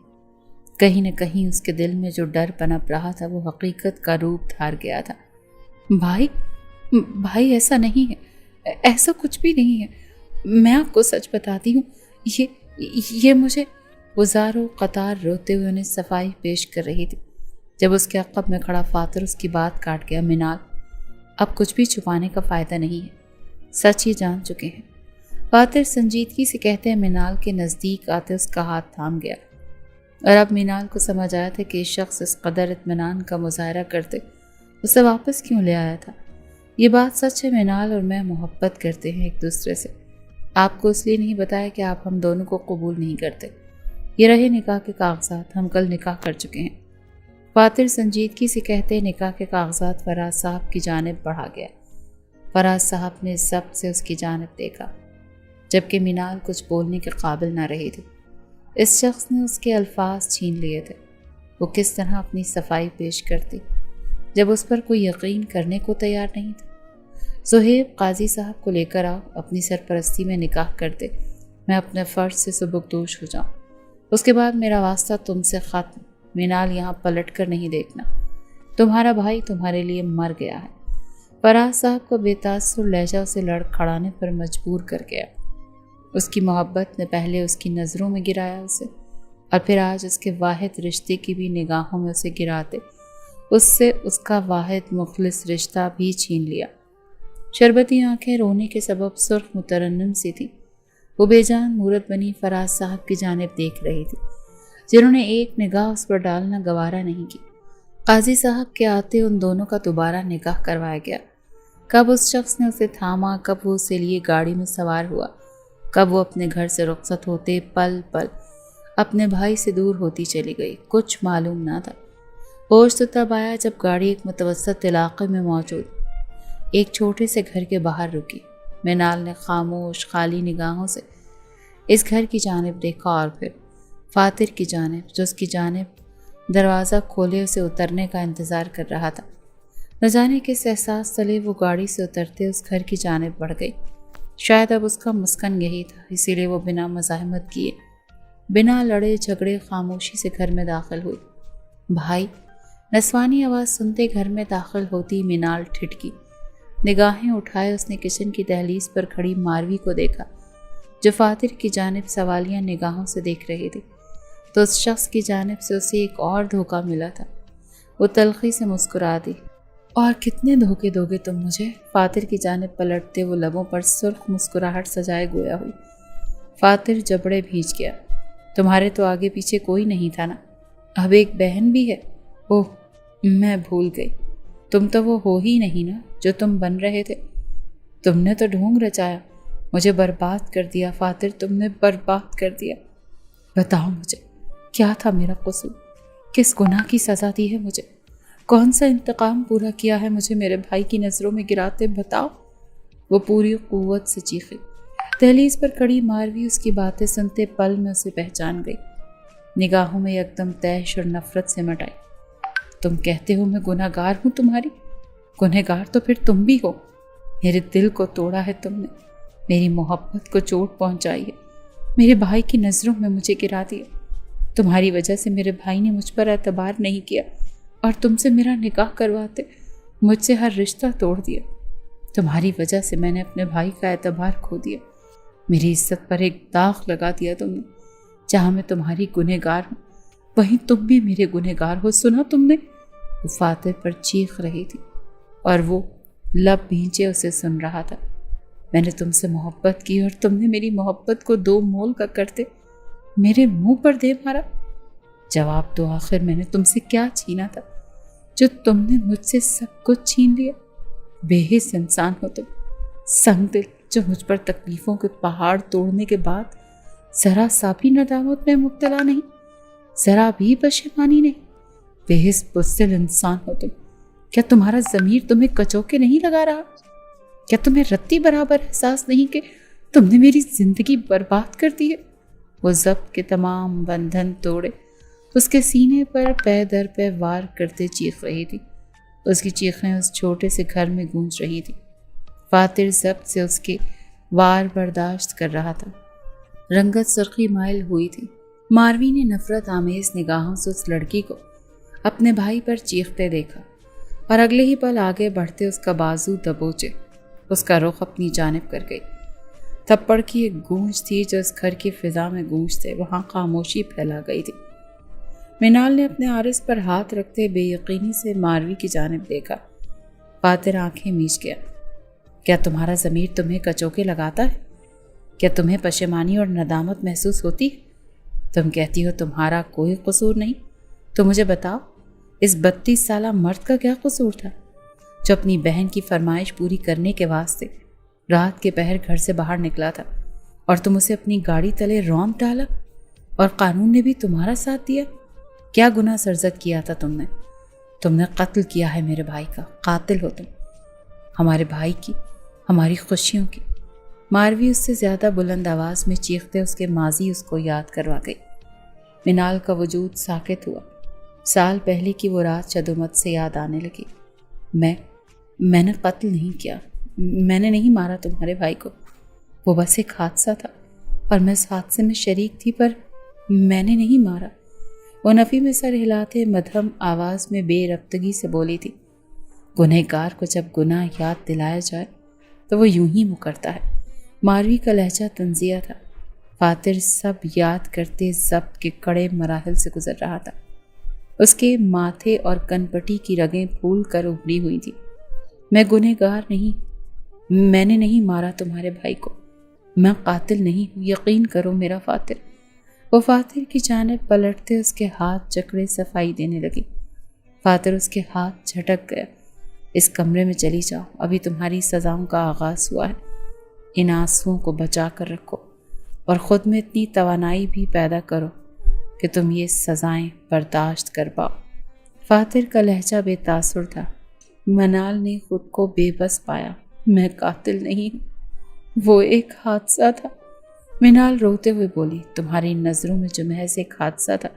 کہیں نہ کہیں اس کے دل میں جو ڈر پنپ رہا تھا وہ حقیقت کا روپ دھار گیا تھا۔ بھائی ایسا نہیں ہے، ایسا کچھ بھی نہیں ہے، میں آپ کو سچ بتاتی ہوں، یہ مجھے وزاروں قطار روتے ہوئے انہیں صفائی پیش کر رہی تھی، جب اس کے عقب میں کھڑا فاتر اس کی بات کاٹ گیا۔ منال، اب کچھ بھی چھپانے کا فائدہ نہیں ہے، سچ ہی جان چکے ہیں۔ فاتر سنجیدگی سے کہتے ہیں منال کے نزدیک آتے اس کا ہاتھ تھام گیا، اور اب منال کو سمجھ آیا تھا کہ یہ شخص اس قدر اطمینان کا مظاہرہ کرتے اسے واپس کیوں لے آیا تھا۔ یہ بات سچ ہے، منال اور میں محبت کرتے ہیں ایک دوسرے سے۔ آپ کو اس لیے نہیں بتایا کہ آپ ہم دونوں کو قبول نہیں کرتے۔ یہ رہے نکاح کے کاغذات، ہم کل نکاح کر چکے ہیں۔ فاتر سنجیدگی سے کہتے نکاح کے کاغذات فراز صاحب کی جانب بڑھا گیا۔ فراز صاحب نے ضبط سے اس کی جانب دیکھا، جبکہ منال کچھ بولنے کے قابل نہ رہی تھی۔ اس شخص نے اس کے الفاظ چھین لیے تھے۔ وہ کس طرح اپنی صفائی پیش کرتی جب اس پر کوئی یقین کرنے کو تیار نہیں تھا۔ صہیب، قاضی صاحب کو لے کر آؤ، اپنی سرپرستی میں نکاح کر دے، میں اپنے فرض سے سبکدوش ہو جاؤں، اس کے بعد میرا واسطہ تم سے ختم۔ منال، یہاں پلٹ کر نہیں دیکھنا، تمہارا بھائی تمہارے لیے مر گیا ہے۔ فراز صاحب کو بے تاثر لہجہ اسے لڑکھڑانے پر مجبور کر گیا۔ اس کی محبت نے پہلے اس کی نظروں میں گرایا اسے، اور پھر آج اس کے واحد رشتے کی بھی نگاہوں میں اسے گراتے اس سے اس کا واحد مخلص رشتہ بھی چھین لیا۔ شربتی آنکھیں رونے کے سبب سرخ مترنم سی تھی۔ وہ بے جان مورت بنی فراز صاحب کی جانب دیکھ رہی تھی، جنہوں نے ایک نگاہ اس پر ڈالنا گوارا نہیں کی۔ قاضی صاحب کے آتے ان دونوں کا دوبارہ نکاح کروایا گیا۔ کب اس شخص نے اسے تھاما، کب وہ اسے لیے گاڑی میں سوار ہوا، کب وہ اپنے گھر سے رخصت ہوتے پل پل اپنے بھائی سے دور ہوتی چلی گئی، کچھ معلوم نہ تھا۔ ہوش تو تب آیا جب گاڑی ایک متوسط علاقے میں موجود ایک چھوٹے سے گھر کے باہر رکی۔ منال نے خاموش خالی نگاہوں سے اس گھر کی جانب دیکھا اور پھر فاتر کی جانب، جو اس کی جانب دروازہ کھولے اسے اترنے کا انتظار کر رہا تھا۔ نہ جانے کس احساس تلے وہ گاڑی سے اترتے اس گھر کی جانب بڑھ گئی۔ شاید اب اس کا مسکن یہی تھا، اسی لیے وہ بنا مزاحمت کیے، بنا لڑے جھگڑے خاموشی سے گھر میں داخل ہوئی۔ بھائی، نسوانی آواز سنتے گھر میں داخل ہوتی منال ٹھٹکی۔ نگاہیں اٹھائے اس نے کچن کی دہلیز پر کھڑی ماروی کو دیکھا، جو فاتر کی جانب سوالیہ نگاہوں سے دیکھ رہی تھی۔ تو اس شخص کی جانب سے اسے ایک اور دھوکہ ملا تھا۔ وہ تلخی سے مسکرا دی۔ اور کتنے دھوکے دو گے تم مجھے؟ فاتر کی جانب پلٹتے وہ لبوں پر سرخ مسکراہٹ سجائے گویا ہوئی۔ فاتر جبڑے بھیج گیا۔ تمہارے تو آگے پیچھے کوئی نہیں تھا نا؟ اب ایک بہن بھی ہے؟ اوہ، میں بھول گئی، تم تو وہ ہو ہی نہیں نا جو تم بن رہے تھے۔ تم نے تو ڈھونگ رچایا، مجھے برباد کر دیا فاتر، تم نے برباد کر دیا۔ بتاؤ مجھے کیا تھا میرا قصور؟ کس گناہ کی سزا دی ہے مجھے؟ کون سا انتقام پورا کیا ہے مجھے میرے بھائی کی نظروں میں گراتے؟ بتاؤ۔ وہ پوری قوت سے چیخی۔ دہلیز پر کھڑی ماروی اس کی باتیں سنتے پل میں اسے پہچان گئی۔ نگاہوں میں یکدم تیش اور نفرت سے مٹ آئی۔ تم کہتے ہو میں گناہ گار ہوں تمہاری؟ گناہ گار تو پھر تم بھی ہو۔ میرے دل کو توڑا ہے تم نے، میری محبت کو چوٹ پہنچائی ہے، میرے بھائی کی نظروں میں مجھے گرا دیا۔ تمہاری وجہ سے میرے بھائی نے مجھ پر اعتبار نہیں کیا اور تم سے میرا نکاح کرواتے مجھ سے ہر رشتہ توڑ دیا۔ تمہاری وجہ سے میں نے اپنے بھائی کا اعتبار کھو دیا، میری عزت پر ایک داغ لگا دیا تم نے۔ جہاں میں تمہاری گنہگار ہوں وہیں تم بھی میرے گنہگار ہو، سنا تم نے؟ وہ فاتر پر چیخ رہی تھی اور وہ لب بھینچے اسے سن رہا تھا۔ میں نے تم سے محبت کی اور تم نے میری محبت کو دو مول کا کرتے میرے منہ پر دے مارا۔ جواب دو، آخر میں نے تم سے کیا چھینا تھا جو تم نے مجھ سے سب کچھ چھین لیا؟ بے حس انسان ہو تم، سنگ دل جو مجھ پر تکلیفوں کے پہاڑ توڑنے کے بعد ذرا سا بھی ندامت میں مبتلا نہیں، ذرا بھی پشیمانی نہیں۔ بے حس بزدل انسان ہو تم۔ کیا تمہارا ضمیر تمہیں کچوکے نہیں لگا رہا؟ کیا تمہیں رتی برابر احساس نہیں کہ تم نے میری زندگی برباد کر دی ہے؟ وہ ضبط کے تمام بندھن توڑے اس کے سینے پر پے در پے وار کرتے چیخ رہی تھی۔ اس کی چیخیں اس چھوٹے سے گھر میں گونج رہی تھی۔ فاتر ضبط سے اس کے وار برداشت کر رہا تھا۔ رنگت سرخی مائل ہوئی تھی۔ ماروی نے نفرت آمیز نگاہوں سے اس لڑکی کو اپنے بھائی پر چیختے دیکھا اور اگلے ہی پل آگے بڑھتے اس کا بازو دبوچے اس کا رخ اپنی جانب کر گئی۔ تھپڑ کی ایک گونج تھی جو اس گھر کی فضا میں گونجتے وہاں خاموشی پھیلا گئی تھی۔ مینال نے اپنے عارض پر ہاتھ رکھتے بے یقینی سے ماروی کی جانب دیکھا۔ فاتر آنکھیں میچ گیا۔ کیا تمہارا ضمیر تمہیں کچوکے لگاتا ہے؟ کیا تمہیں پشیمانی اور ندامت محسوس ہوتی ہے؟ تم کہتی ہو تمہارا کوئی قصور نہیں، تو مجھے بتاؤ اس 32 سالہ مرد کا کیا قصور تھا جو اپنی بہن کی فرمائش پوری کرنے کے واسطے رات کے پہر گھر سے باہر نکلا تھا اور تم اسے اپنی گاڑی تلے رونق ڈالا اور قانون نے بھی تمہارا ساتھ دیا؟ کیا گناہ سرزد کیا تھا تم نے قتل کیا ہے میرے بھائی کا، قاتل ہو تم، ہمارے بھائی کی، ہماری خوشیوں کی۔ ماروی اس سے زیادہ بلند آواز میں چیختے اس کے ماضی اس کو یاد کروا گئی۔ مینال کا وجود ساکت ہوا۔ سال پہلے کی وہ رات شدومت سے یاد آنے لگی۔ میں نے قتل نہیں کیا، میں نے نہیں مارا تمہارے بھائی کو، وہ بس ایک حادثہ تھا اور میں اس حادثے میں شریک تھی، پر میں نے نہیں مارا۔ وہ نفی میں سر ہلاتے مدھم آواز میں بے ربطگی سے بولی تھی۔ گنہگار کو جب گناہ یاد دلایا جائے تو وہ یوں ہی مکرتا ہے۔ ماروی کا لہجہ تنزیہ تھا۔ فاتر سب یاد کرتے ضبط کے کڑے مراحل سے گزر رہا تھا۔ اس کے ماتھے اور کنپٹی کی رگیں پھول کر ابھری ہوئی تھی۔ میں گنہگار نہیں، میں نے نہیں مارا تمہارے بھائی کو، میں قاتل نہیں ہوں، یقین کرو میرا فاتر۔ وہ فاتر کی جانب پلٹتے اس کے ہاتھ جکڑے صفائی دینے لگی۔ فاتر اس کے ہاتھ جھٹک گیا۔ اس کمرے میں چلی جاؤ، ابھی تمہاری سزاؤں کا آغاز ہوا ہے۔ ان آنسوؤں کو بچا کر رکھو اور خود میں اتنی توانائی بھی پیدا کرو کہ تم یہ سزائیں برداشت کر پاؤ۔ فاتر کا لہجہ بے تاثر تھا۔ منال نے خود کو بے بس پایا۔ میں قاتل نہیں ہوں، وہ ایک حادثہ تھا۔ منال روتے ہوئے بولی، تمہاری نظروں میں جو محض ایک حادثہ تھا،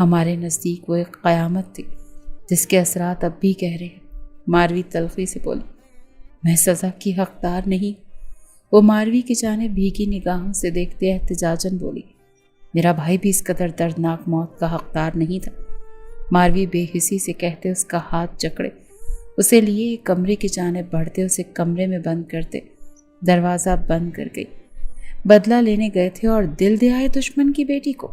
ہمارے نزدیک وہ ایک قیامت تھی جس کے اثرات اب بھی گہرے ہیں۔ ماروی تلخی سے بولی، میں سزا کی حقدار نہیں۔ وہ ماروی کی جانب بھیگی نگاہوں سے دیکھتے احتجاجاً بولی، میرا بھائی بھی اس قدر دردناک موت کا حقدار نہیں تھا۔ ماروی بے حسی سے کہتے اس کا ہاتھ جکڑے اسے لیے ایک کمرے کی جانب بڑھتے اسے کمرے میں بند کرتے دروازہ بند کر گئی۔ بدلہ لینے گئے تھے اور دل دے آئے دشمن کی بیٹی کو۔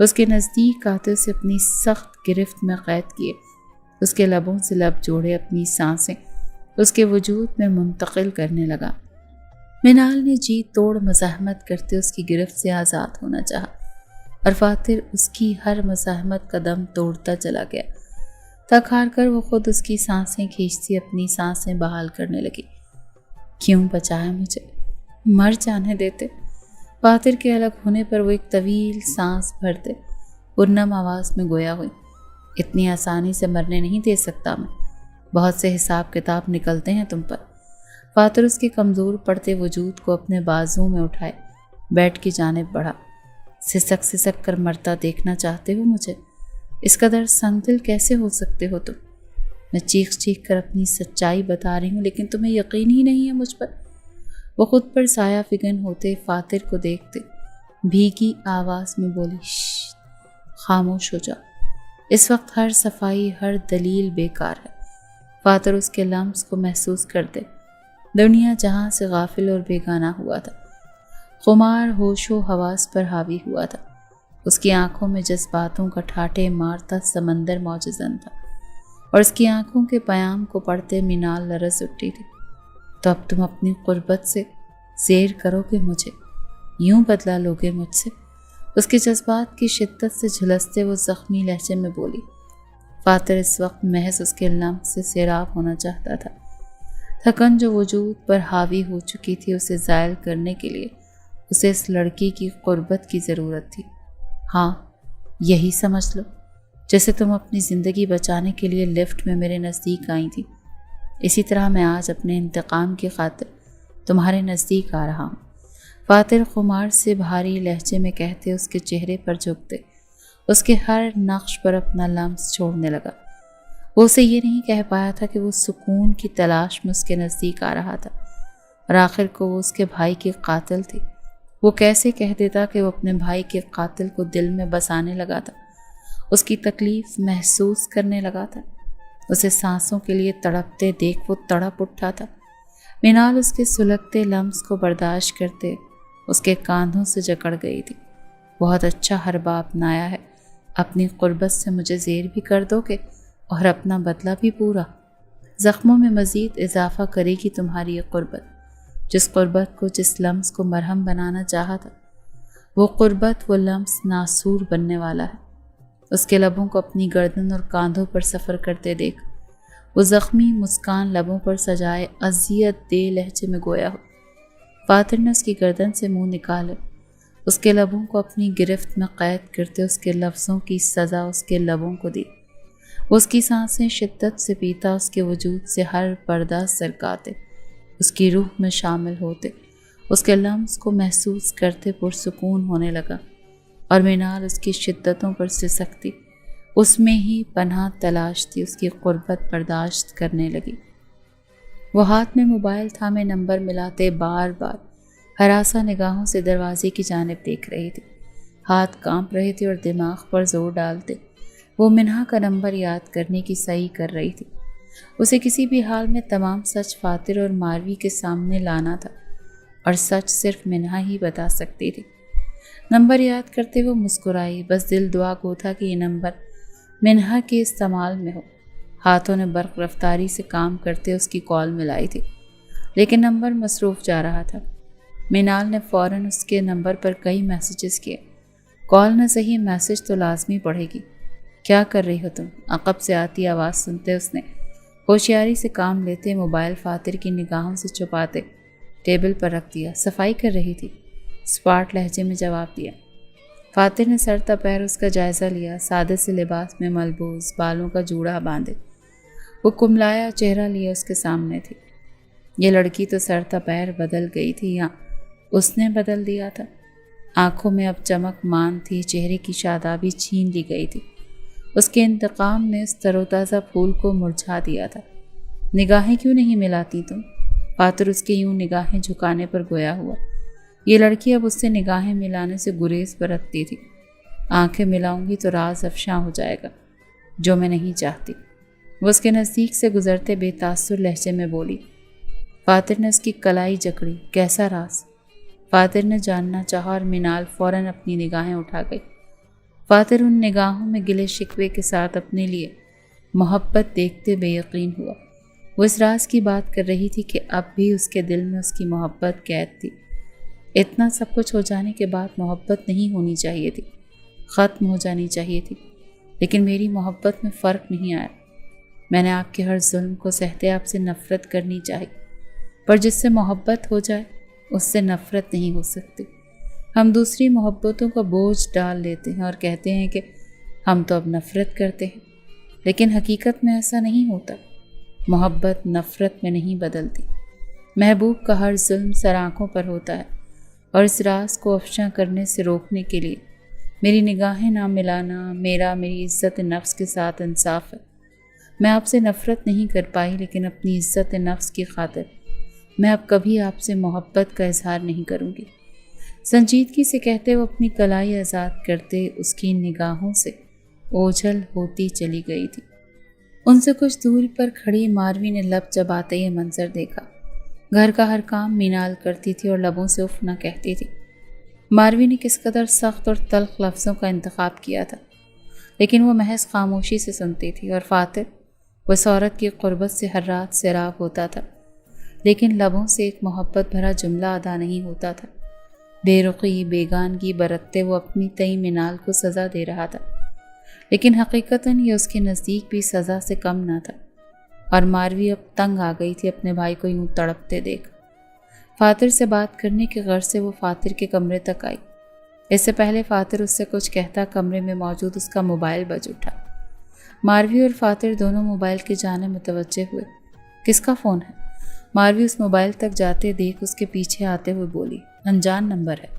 اس کے نزدیک آتے اسے اپنی سخت گرفت میں قید کیے، اس کے لبوں سے لب جوڑے، اپنی سانسیں اس کے وجود میں منتقل کرنے لگا۔ منال نے جی توڑ مزاحمت کرتے اس کی گرفت سے آزاد ہونا چاہا، اور فاتر اس کی ہر مزاحمت کا دم توڑتا چلا گیا۔ تھک ہار کر وہ خود اس کی سانسیں کھینچتی اپنی سانسیں بحال کرنے لگی۔ کیوں بچایا مجھے، مر جانے دیتے۔ فاتر کے الگ ہونے پر وہ ایک طویل سانس بھرتے، پرنم آواز میں گویا ہوئی، اتنی آسانی سے مرنے نہیں دے سکتا میں، بہت سے حساب کتاب نکلتے ہیں تم پر۔ فاتر اس کے کمزور پڑتے وجود کو اپنے بازوں میں اٹھائے بیڈ کی جانب بڑھا۔ سسک سسک کر مرتا دیکھنا چاہتے ہو مجھے؟ اس قدر سنگ دل کیسے ہو سکتے ہو تم؟ میں چیخ چیخ کر اپنی سچائی بتا رہی ہوں، لیکن تمہیں یقین ہی نہیں ہے مجھ پر۔ وہ خود پر سایہ فگن ہوتے فاتر کو دیکھتے بھیگی آواز میں بولی، شش، خاموش ہو جا، اس وقت ہر صفائی، ہر دلیل بیکار ہے۔ فاتر اس کے لمس کو محسوس کرتے، دنیا جہاں سے غافل اور بیگانہ ہوا تھا، خمار ہوش و حواس پر حاوی ہوا تھا۔ اس کی آنکھوں میں جذباتوں کا ٹھاٹھے مارتا سمندر موجزن تھا، اور اس کی آنکھوں کے پیام کو پڑھتے منال لرز اٹھی تھی۔ تو اب تم اپنی قربت سے زیر کرو گے مجھے، یوں بدلا لوگے مجھ سے؟ اس کے جذبات کی شدت سے جھلستے وہ زخمی لہجے میں بولی۔ فاتر اس وقت محض اس کے لمس سے سیراب ہونا چاہتا تھا۔ تھکن جو وجود پر حاوی ہو چکی تھی، اسے زائل کرنے کے لیے اسے اس لڑکی کی قربت کی ضرورت تھی۔ ہاں، یہی سمجھ لو، جیسے تم اپنی زندگی بچانے کے لیے لفٹ میں میرے نزدیک آئی تھی، اسی طرح میں آج اپنے انتقام کی خاطر تمہارے نزدیک آ رہا ہوں۔ فاتر خمار سے بھاری لہجے میں کہتے اس کے چہرے پر جھکتے، اس کے ہر نقش پر اپنا لمس چھوڑنے لگا۔ وہ اسے یہ نہیں کہہ پایا تھا کہ وہ سکون کی تلاش میں اس کے نزدیک آ رہا تھا، اور آخر کو وہ اس کے بھائی کے قاتل تھی۔ وہ کیسے کہہ دیتا کہ وہ اپنے بھائی کے قاتل کو دل میں بسانے لگا تھا، اس کی تکلیف محسوس کرنے لگا تھا۔ اسے سانسوں کے لیے تڑپتے دیکھ وہ تڑپ اٹھا تھا۔ منال اس کے سلگتے لمس کو برداشت کرتے اس کے کاندھوں سے جکڑ گئی تھی۔ بہت اچھا حربہ اپنایا ہے، اپنی قربت سے مجھے زیر بھی کر دو گے اور اپنا بدلہ بھی پورا۔ زخموں میں مزید اضافہ کرے گی تمہاری یہ قربت۔ جس قربت کو، جس لمس کو مرہم بنانا چاہا تھا، وہ قربت، وہ لمس ناسور بننے والا ہے۔ اس کے لبوں کو اپنی گردن اور کاندھوں پر سفر کرتے دیکھ وہ زخمی مسکان لبوں پر سجائے اذیت دہ لہجے میں گویا ہو۔ فاتر نے اس کی گردن سے منہ نکالے، اس کے لبوں کو اپنی گرفت میں قید کرتے اس کے لفظوں کی سزا اس کے لبوں کو دی۔ وہ اس کی سانسیں شدت سے پیتا، اس کے وجود سے ہر پردہ سرکاتے، اس کی روح میں شامل ہوتے، اس کے لمس کو محسوس کرتے پرسکون ہونے لگا، اور منال اس کی شدتوں پر سسکتی، اس میں ہی پناہ تلاشتی، اس کی قربت برداشت کرنے لگی۔ وہ ہاتھ میں موبائل تھامے نمبر ملاتے بار بار ہراساں نگاہوں سے دروازے کی جانب دیکھ رہی تھی۔ ہاتھ کانپ رہے تھے اور دماغ پر زور ڈالتے وہ منہا کا نمبر یاد کرنے کی صحیح کر رہی تھی۔ اسے کسی بھی حال میں تمام سچ فاتر اور ماروی کے سامنے لانا تھا، اور سچ صرف منہا ہی بتا سکتی تھی۔ نمبر یاد کرتے وہ مسکرائی، بس دل دعا گو تھا کہ یہ نمبر منہا کے استعمال میں ہو۔ ہاتھوں نے برق رفتاری سے کام کرتے اس کی کال ملائی تھی، لیکن نمبر مصروف جا رہا تھا۔ منال نے فوراً اس کے نمبر پر کئی میسیجز کیے۔ کال نہ صحیح، میسیج تو لازمی پڑھے گی۔ کیا کر رہی ہو تم؟ عقب سے آتی آواز سنتے اس نے ہوشیاری سے کام لیتے موبائل فاتر کی نگاہوں سے چھپاتے ٹیبل پر رکھ دیا۔ صفائی کر رہی تھی، اسپاٹ لہجے میں جواب دیا۔ فاتر نے سر تپیر اس کا جائزہ لیا، سادے سے لباس میں ملبوس، بالوں کا جوڑا باندھے وہ کملایا چہرہ لیے اس کے سامنے تھی۔ یہ لڑکی تو سر تپیر بدل گئی تھی، یا اس نے بدل دیا تھا؟ آنکھوں میں اب چمک مان تھی، چہرے کی شادابی چھین لی گئی تھی۔ اس کے انتقام نے اس تروتازہ پھول کو مرجھا دیا تھا۔ نگاہیں کیوں نہیں ملاتی تم؟ فاتر اس کے یوں نگاہیں جھکانے پر گویا ہوا۔ یہ لڑکی اب اس سے نگاہیں ملانے سے گریز برتتی تھی۔ آنکھیں ملاؤں گی تو راز افشاں ہو جائے گا، جو میں نہیں چاہتی۔ وہ اس کے نزدیک سے گزرتے بے تاثر لہجے میں بولی۔ فاتر نے اس کی کلائی جکڑی۔ کیسا راز؟ فاتر نے جاننا چاہا، اور منال فوراً اپنی نگاہیں اٹھا گئی۔ فاتر ان نگاہوں میں گلے شکوے کے ساتھ اپنے لیے محبت دیکھتے بے یقین ہوا۔ وہ اس راز کی بات کر رہی تھی کہ اب بھی اس کے دل میں اس کی محبت قید تھی۔ اتنا سب کچھ ہو جانے کے بعد محبت نہیں ہونی چاہیے تھی، ختم ہو جانی چاہیے تھی، لیکن میری محبت میں فرق نہیں آیا۔ میں نے آپ کے ہر ظلم کو سہتے آپ سے نفرت کرنی چاہی، پر جس سے محبت ہو جائے اس سے نفرت نہیں ہو سکتی۔ ہم دوسری محبتوں کا بوجھ ڈال لیتے ہیں اور کہتے ہیں کہ ہم تو اب نفرت کرتے ہیں، لیکن حقیقت میں ایسا نہیں ہوتا۔ محبت نفرت میں نہیں بدلتی۔ محبوب کا ہر ظلم سر آنکھوں پر ہوتا ہے، اور اس راز کو افشاں کرنے سے روکنے کے لیے میری نگاہیں نہ ملانا میری عزت نفس کے ساتھ انصاف ہے۔ میں آپ سے نفرت نہیں کر پائی، لیکن اپنی عزت نفس کی خاطر میں اب کبھی آپ سے محبت کا اظہار نہیں کروں گی۔ سنجیدگی سے کہتے وہ اپنی کلائی آزاد کرتے اس کی نگاہوں سے اوجھل ہوتی چلی گئی تھی۔ ان سے کچھ دور پر کھڑی ماروی نے لب چباتے یہ منظر دیکھا۔ گھر کا ہر کام مینال کرتی تھی اور لبوں سے اف نہ کہتی تھی۔ ماروی نے کس قدر سخت اور تلخ لفظوں کا انتخاب کیا تھا، لیکن وہ محض خاموشی سے سنتی تھی، اور فاتر وہ اس عورت کی قربت سے ہر رات سیراب ہوتا تھا، لیکن لبوں سے ایک محبت بھرا جملہ ادا نہیں ہوتا تھا۔ بے رخی بیگانگی برتتے وہ اپنی تئی مینال کو سزا دے رہا تھا، لیکن حقیقتاً یہ اس کے نزدیک بھی سزا سے کم نہ تھا، اور ماروی اب تنگ آ گئی تھی اپنے بھائی کو یوں تڑپتے دیکھ۔ فاتر سے بات کرنے کے غرض سے وہ فاتر کے کمرے تک آئی۔ اس سے پہلے فاتر اس سے کچھ کہتا کمرے میں موجود اس کا موبائل بج اٹھا۔ ماروی اور فاتر دونوں موبائل کی جانب متوجہ ہوئے۔ کس کا فون ہے؟ ماروی اس موبائل تک جاتے دیکھ اس کے پیچھے آتے ہوئے بولی، انجان نمبر ہے۔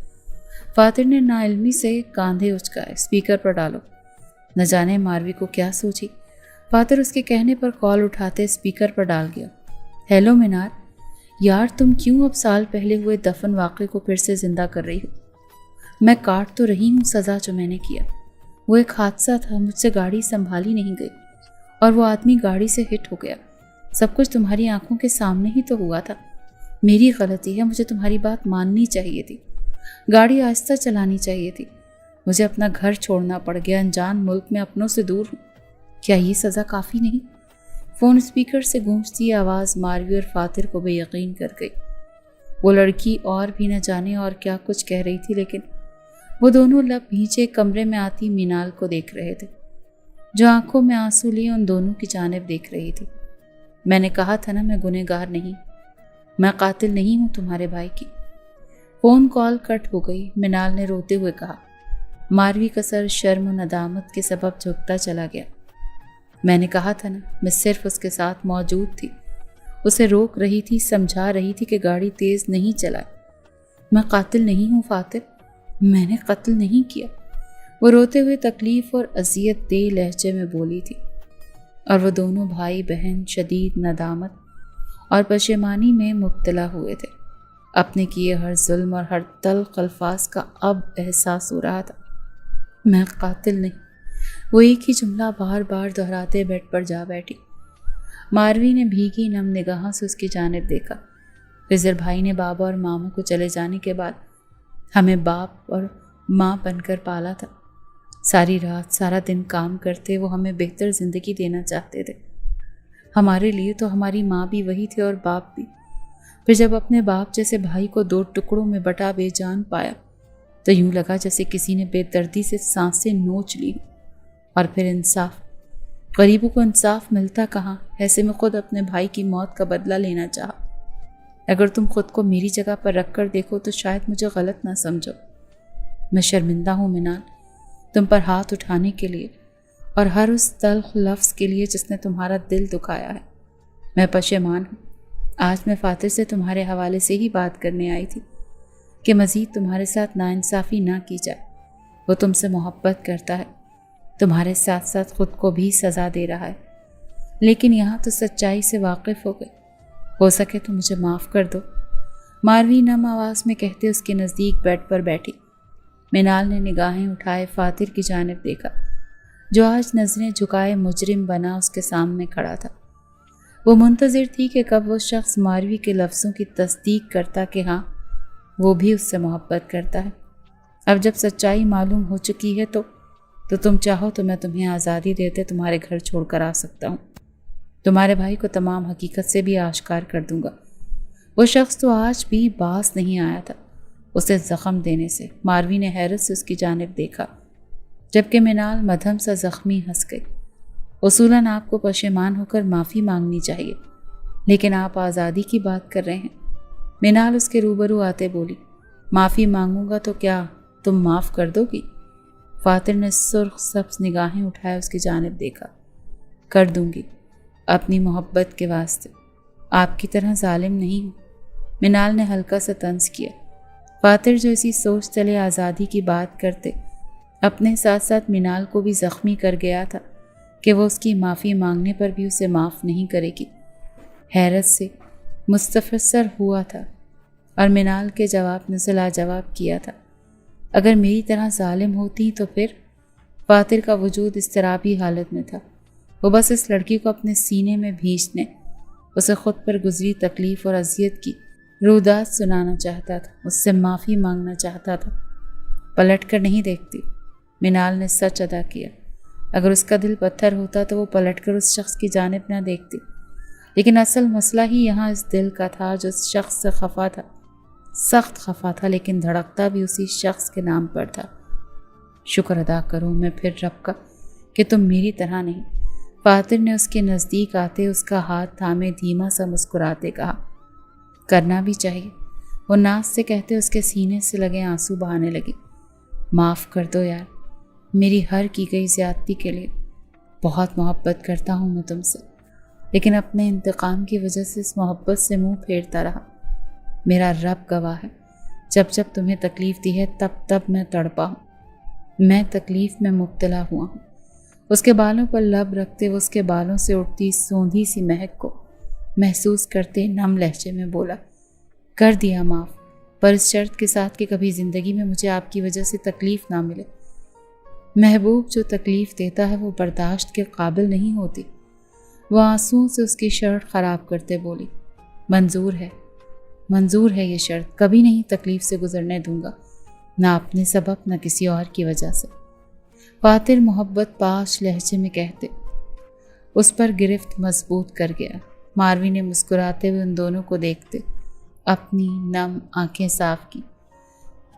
فاتر نے ناعلمی سے کاندھے اچکائے، اسپیکر پر ڈالو۔ نہ جانے ماروی کو کیا سوچی، فاتر اس کے کہنے پر کال اٹھاتے اسپیکر پر ڈال گیا۔ ہیلو مینار، یار تم کیوں اب سال پہلے ہوئے دفن واقعے کو پھر سے زندہ کر رہی ہو؟ میں کاٹ تو رہی ہوں سزا جو میں نے کیا۔ وہ ایک حادثہ تھا، مجھ سے گاڑی سنبھالی نہیں گئی اور وہ آدمی گاڑی سے ہٹ ہو گیا۔ سب کچھ تمہاری آنکھوں کے سامنے ہی تو ہوا تھا۔ میری غلطی ہے، مجھے تمہاری بات ماننی چاہیے تھی، گاڑی آہستہ چلانی چاہیے تھی۔ مجھے اپنا گھر چھوڑنا پڑ گیا، انجان ملک میں اپنوں سے دور ہوں۔ کیا یہ سزا کافی نہیں؟ فون اسپیکر سے گونجتی آواز ماروی اور فاتر کو بے یقین کر گئی۔ وہ لڑکی اور بھی نہ جانے اور کیا کچھ کہہ رہی تھی، لیکن وہ دونوں لب بھیجے کمرے میں آتی مینال کو دیکھ رہے تھے، جو آنکھوں میں آنسو لیے ان دونوں کی جانب دیکھ رہی تھی۔ میں نے کہا تھا نا میں گنہگار نہیں، میں قاتل نہیں ہوں تمہارے بھائی کی۔ فون کال کٹ ہو گئی۔ مینال نے روتے ہوئے کہا۔ ماروی کا سر شرم و ندامت کے سبب جھکتا چلا گیا۔ میں نے کہا تھا نا، میں صرف اس کے ساتھ موجود تھی، اسے روک رہی تھی، سمجھا رہی تھی کہ گاڑی تیز نہیں چلائے۔ میں قاتل نہیں ہوں فاتر، میں نے قتل نہیں کیا، وہ روتے ہوئے تکلیف اور اذیت دہ لہجے میں بولی تھی، اور وہ دونوں بھائی بہن شدید ندامت اور پشیمانی میں مبتلا ہوئے تھے۔ اپنے کیے ہر ظلم اور ہر تلخ الفاظ کا اب احساس ہو رہا تھا۔ میں قاتل نہیں، وہ ایک ہی جملہ بار بار دہراتے بیڈ پر جا بیٹھی۔ ماروی نے بھیگی نم نگاہوں سے اس کی جانب دیکھا۔ خضر بھائی نے بابا اور ماموں کو چلے جانے کے بعد ہمیں باپ اور ماں بن کر پالا تھا۔ ساری رات سارا دن کام کرتے وہ ہمیں بہتر زندگی دینا چاہتے تھے۔ ہمارے لیے تو ہماری ماں بھی وہی تھے اور باپ بھی۔ پھر جب اپنے باپ جیسے بھائی کو 2 ٹکڑوں میں بٹا بے جان پایا تو یوں لگا جیسے کسی نے بے دردی سے سانسیں نوچ لی۔ اور پھر انصاف، غریبوں کو انصاف ملتا کہاں؟ ایسے میں خود اپنے بھائی کی موت کا بدلہ لینا چاہا۔ اگر تم خود کو میری جگہ پر رکھ کر دیکھو تو شاید مجھے غلط نہ سمجھو۔ میں شرمندہ ہوں مینال، تم پر ہاتھ اٹھانے کے لیے اور ہر اس تلخ لفظ کے لیے جس نے تمہارا دل دکھایا ہے۔ میں پشیمان ہوں۔ آج میں فاتر سے تمہارے حوالے سے ہی بات کرنے آئی تھی کہ مزید تمہارے ساتھ ناانصافی نہ کی جائے۔ وہ تم سے محبت کرتا ہے، تمہارے ساتھ ساتھ خود کو بھی سزا دے رہا ہے، لیکن یہاں تو سچائی سے واقف ہو گئے۔ ہو سکے تو مجھے معاف کر دو، ماروی نم آواز میں کہتے اس کے نزدیک بیڈ پر بیٹھی۔ مینال نے نگاہیں اٹھائے فاتر کی جانب دیکھا، جو آج نظریں جھکائے مجرم بنا اس کے سامنے کھڑا تھا۔ وہ منتظر تھی کہ کب وہ شخص ماروی کے لفظوں کی تصدیق کرتا کہ ہاں وہ بھی اس سے محبت کرتا ہے۔ اب جب سچائی معلوم ہو چکی ہے تو تو تم چاہو تو میں تمہیں آزادی دیتے تمہارے گھر چھوڑ کر آ سکتا ہوں، تمہارے بھائی کو تمام حقیقت سے بھی آشکار کر دوں گا۔ وہ شخص تو آج بھی باز نہیں آیا تھا اسے زخم دینے سے۔ ماروی نے حیرت سے اس کی جانب دیکھا، جبکہ منال مدھم سا زخمی ہنس گئی۔ اصولاً آپ کو پشیمان ہو کر معافی مانگنی چاہیے، لیکن آپ آزادی کی بات کر رہے ہیں۔ منال اس کے روبرو آتے بولی، معافی مانگوں گا تو کیا تم معاف کر دو گی؟ فاتر نے سرخ سبز نگاہیں اٹھائے اس کی جانب دیکھا۔ کر دوں گی، اپنی محبت کے واسطے، آپ کی طرح ظالم نہیں ہوں۔ منال نے ہلکا سا طنز کیا۔ فاتر جو اسی سوچ تلے آزادی کی بات کرتے، اپنے ساتھ ساتھ منال کو بھی زخمی کر گیا تھا کہ وہ اس کی معافی مانگنے پر بھی اسے معاف نہیں کرے گی، حیرت سے مستفسر ہوا تھا اور منال کے جواب نے لاجواب کیا تھا۔ اگر میری طرح ظالم ہوتی تو پھر؟ فاتر کا وجود اضطرابی حالت میں تھا۔ وہ بس اس لڑکی کو اپنے سینے میں بھینچنے، اسے خود پر گزری تکلیف اور اذیت کی رودات سنانا چاہتا تھا، اس سے معافی مانگنا چاہتا تھا۔ پلٹ کر نہیں دیکھتی، منال نے سچ ادا کیا۔ اگر اس کا دل پتھر ہوتا تو وہ پلٹ کر اس شخص کی جانب نہ دیکھتی، لیکن اصل مسئلہ ہی یہاں اس دل کا تھا جو اس شخص سے خفا تھا، سخت خفا تھا، لیکن دھڑکتا بھی اسی شخص کے نام پر تھا۔ شکر ادا کروں میں پھر رب کا کہ تم میری طرح نہیں، فاتر نے اس کے نزدیک آتے اس کا ہاتھ تھامے دھیما سا مسکراتے کہا۔ کرنا بھی چاہیے، وہ ناز سے کہتے اس کے سینے سے لگے آنسو بہانے لگے۔ معاف کر دو یار، میری ہر کی گئی زیادتی کے لیے۔ بہت محبت کرتا ہوں میں تم سے، لیکن اپنے انتقام کی وجہ سے اس محبت سے منہ پھیرتا رہا۔ میرا رب گواہ ہے، جب جب تمہیں تکلیف دی ہے تب تب میں تڑپا ہوں، میں تکلیف میں مبتلا ہوا ہوں۔ اس کے بالوں پر لب رکھتے وہ اس کے بالوں سے اٹھتی سوندھی سی مہک کو محسوس کرتے نم لہجے میں بولا، کر دیا معاف، پر اس شرط کے ساتھ کہ کبھی زندگی میں مجھے آپ کی وجہ سے تکلیف نہ ملے۔ محبوب جو تکلیف دیتا ہے وہ برداشت کے قابل نہیں ہوتی۔ وہ آنسوؤں سے اس کی شرٹ خراب کرتے بولی، منظور ہے یہ شرط، کبھی نہیں تکلیف سے گزرنے دوں گا، نہ اپنے سبب نہ کسی اور کی وجہ سے۔ فاتر محبت پاش لہجے میں کہتے، اس پر گرفت مضبوط کر گیا۔ ماروی نے مسکراتے ہوئے ان دونوں کو دیکھتے اپنی نم آنکھیں صاف کی۔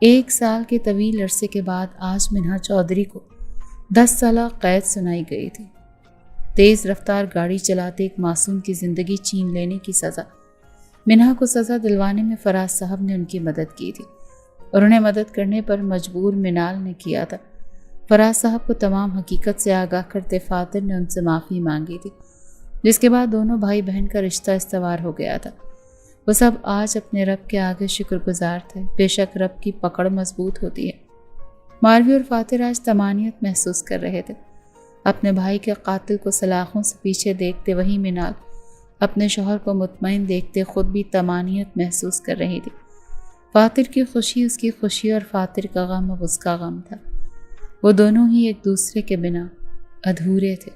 1 سال کے طویل عرصے کے بعد آج منہا چودھری کو 10 سالہ قید سنائی گئی تھی۔ تیز رفتار گاڑی چلاتے ایک معصوم کی زندگی چھین لینے کی سزا۔ منہا کو سزا دلوانے میں فراز صاحب نے ان کی مدد کی تھی اور انہیں مدد کرنے پر مجبور منال نے کیا تھا۔ فراز صاحب کو تمام حقیقت سے آگاہ کرتے فاتر نے ان سے معافی مانگی تھی، جس کے بعد دونوں بھائی بہن کا رشتہ استوار ہو گیا تھا۔ وہ سب آج اپنے رب کے آگے شکر گزار تھے، بے شک رب کی پکڑ مضبوط ہوتی ہے۔ ماروی اور فاتر آج طمانینت محسوس کر رہے تھے۔ اپنے بھائی کے قاتل کو سلاخوں سے پیچھے دیکھتے وہی منال اپنے شوہر کو مطمئن دیکھتے خود بھی طمانینت محسوس کر رہی تھی۔ فاتر کی خوشی اس کی خوشی اور فاتر کا غم اب اس کا غم تھا۔ وہ دونوں ہی ایک دوسرے کے بنا ادھورے تھے۔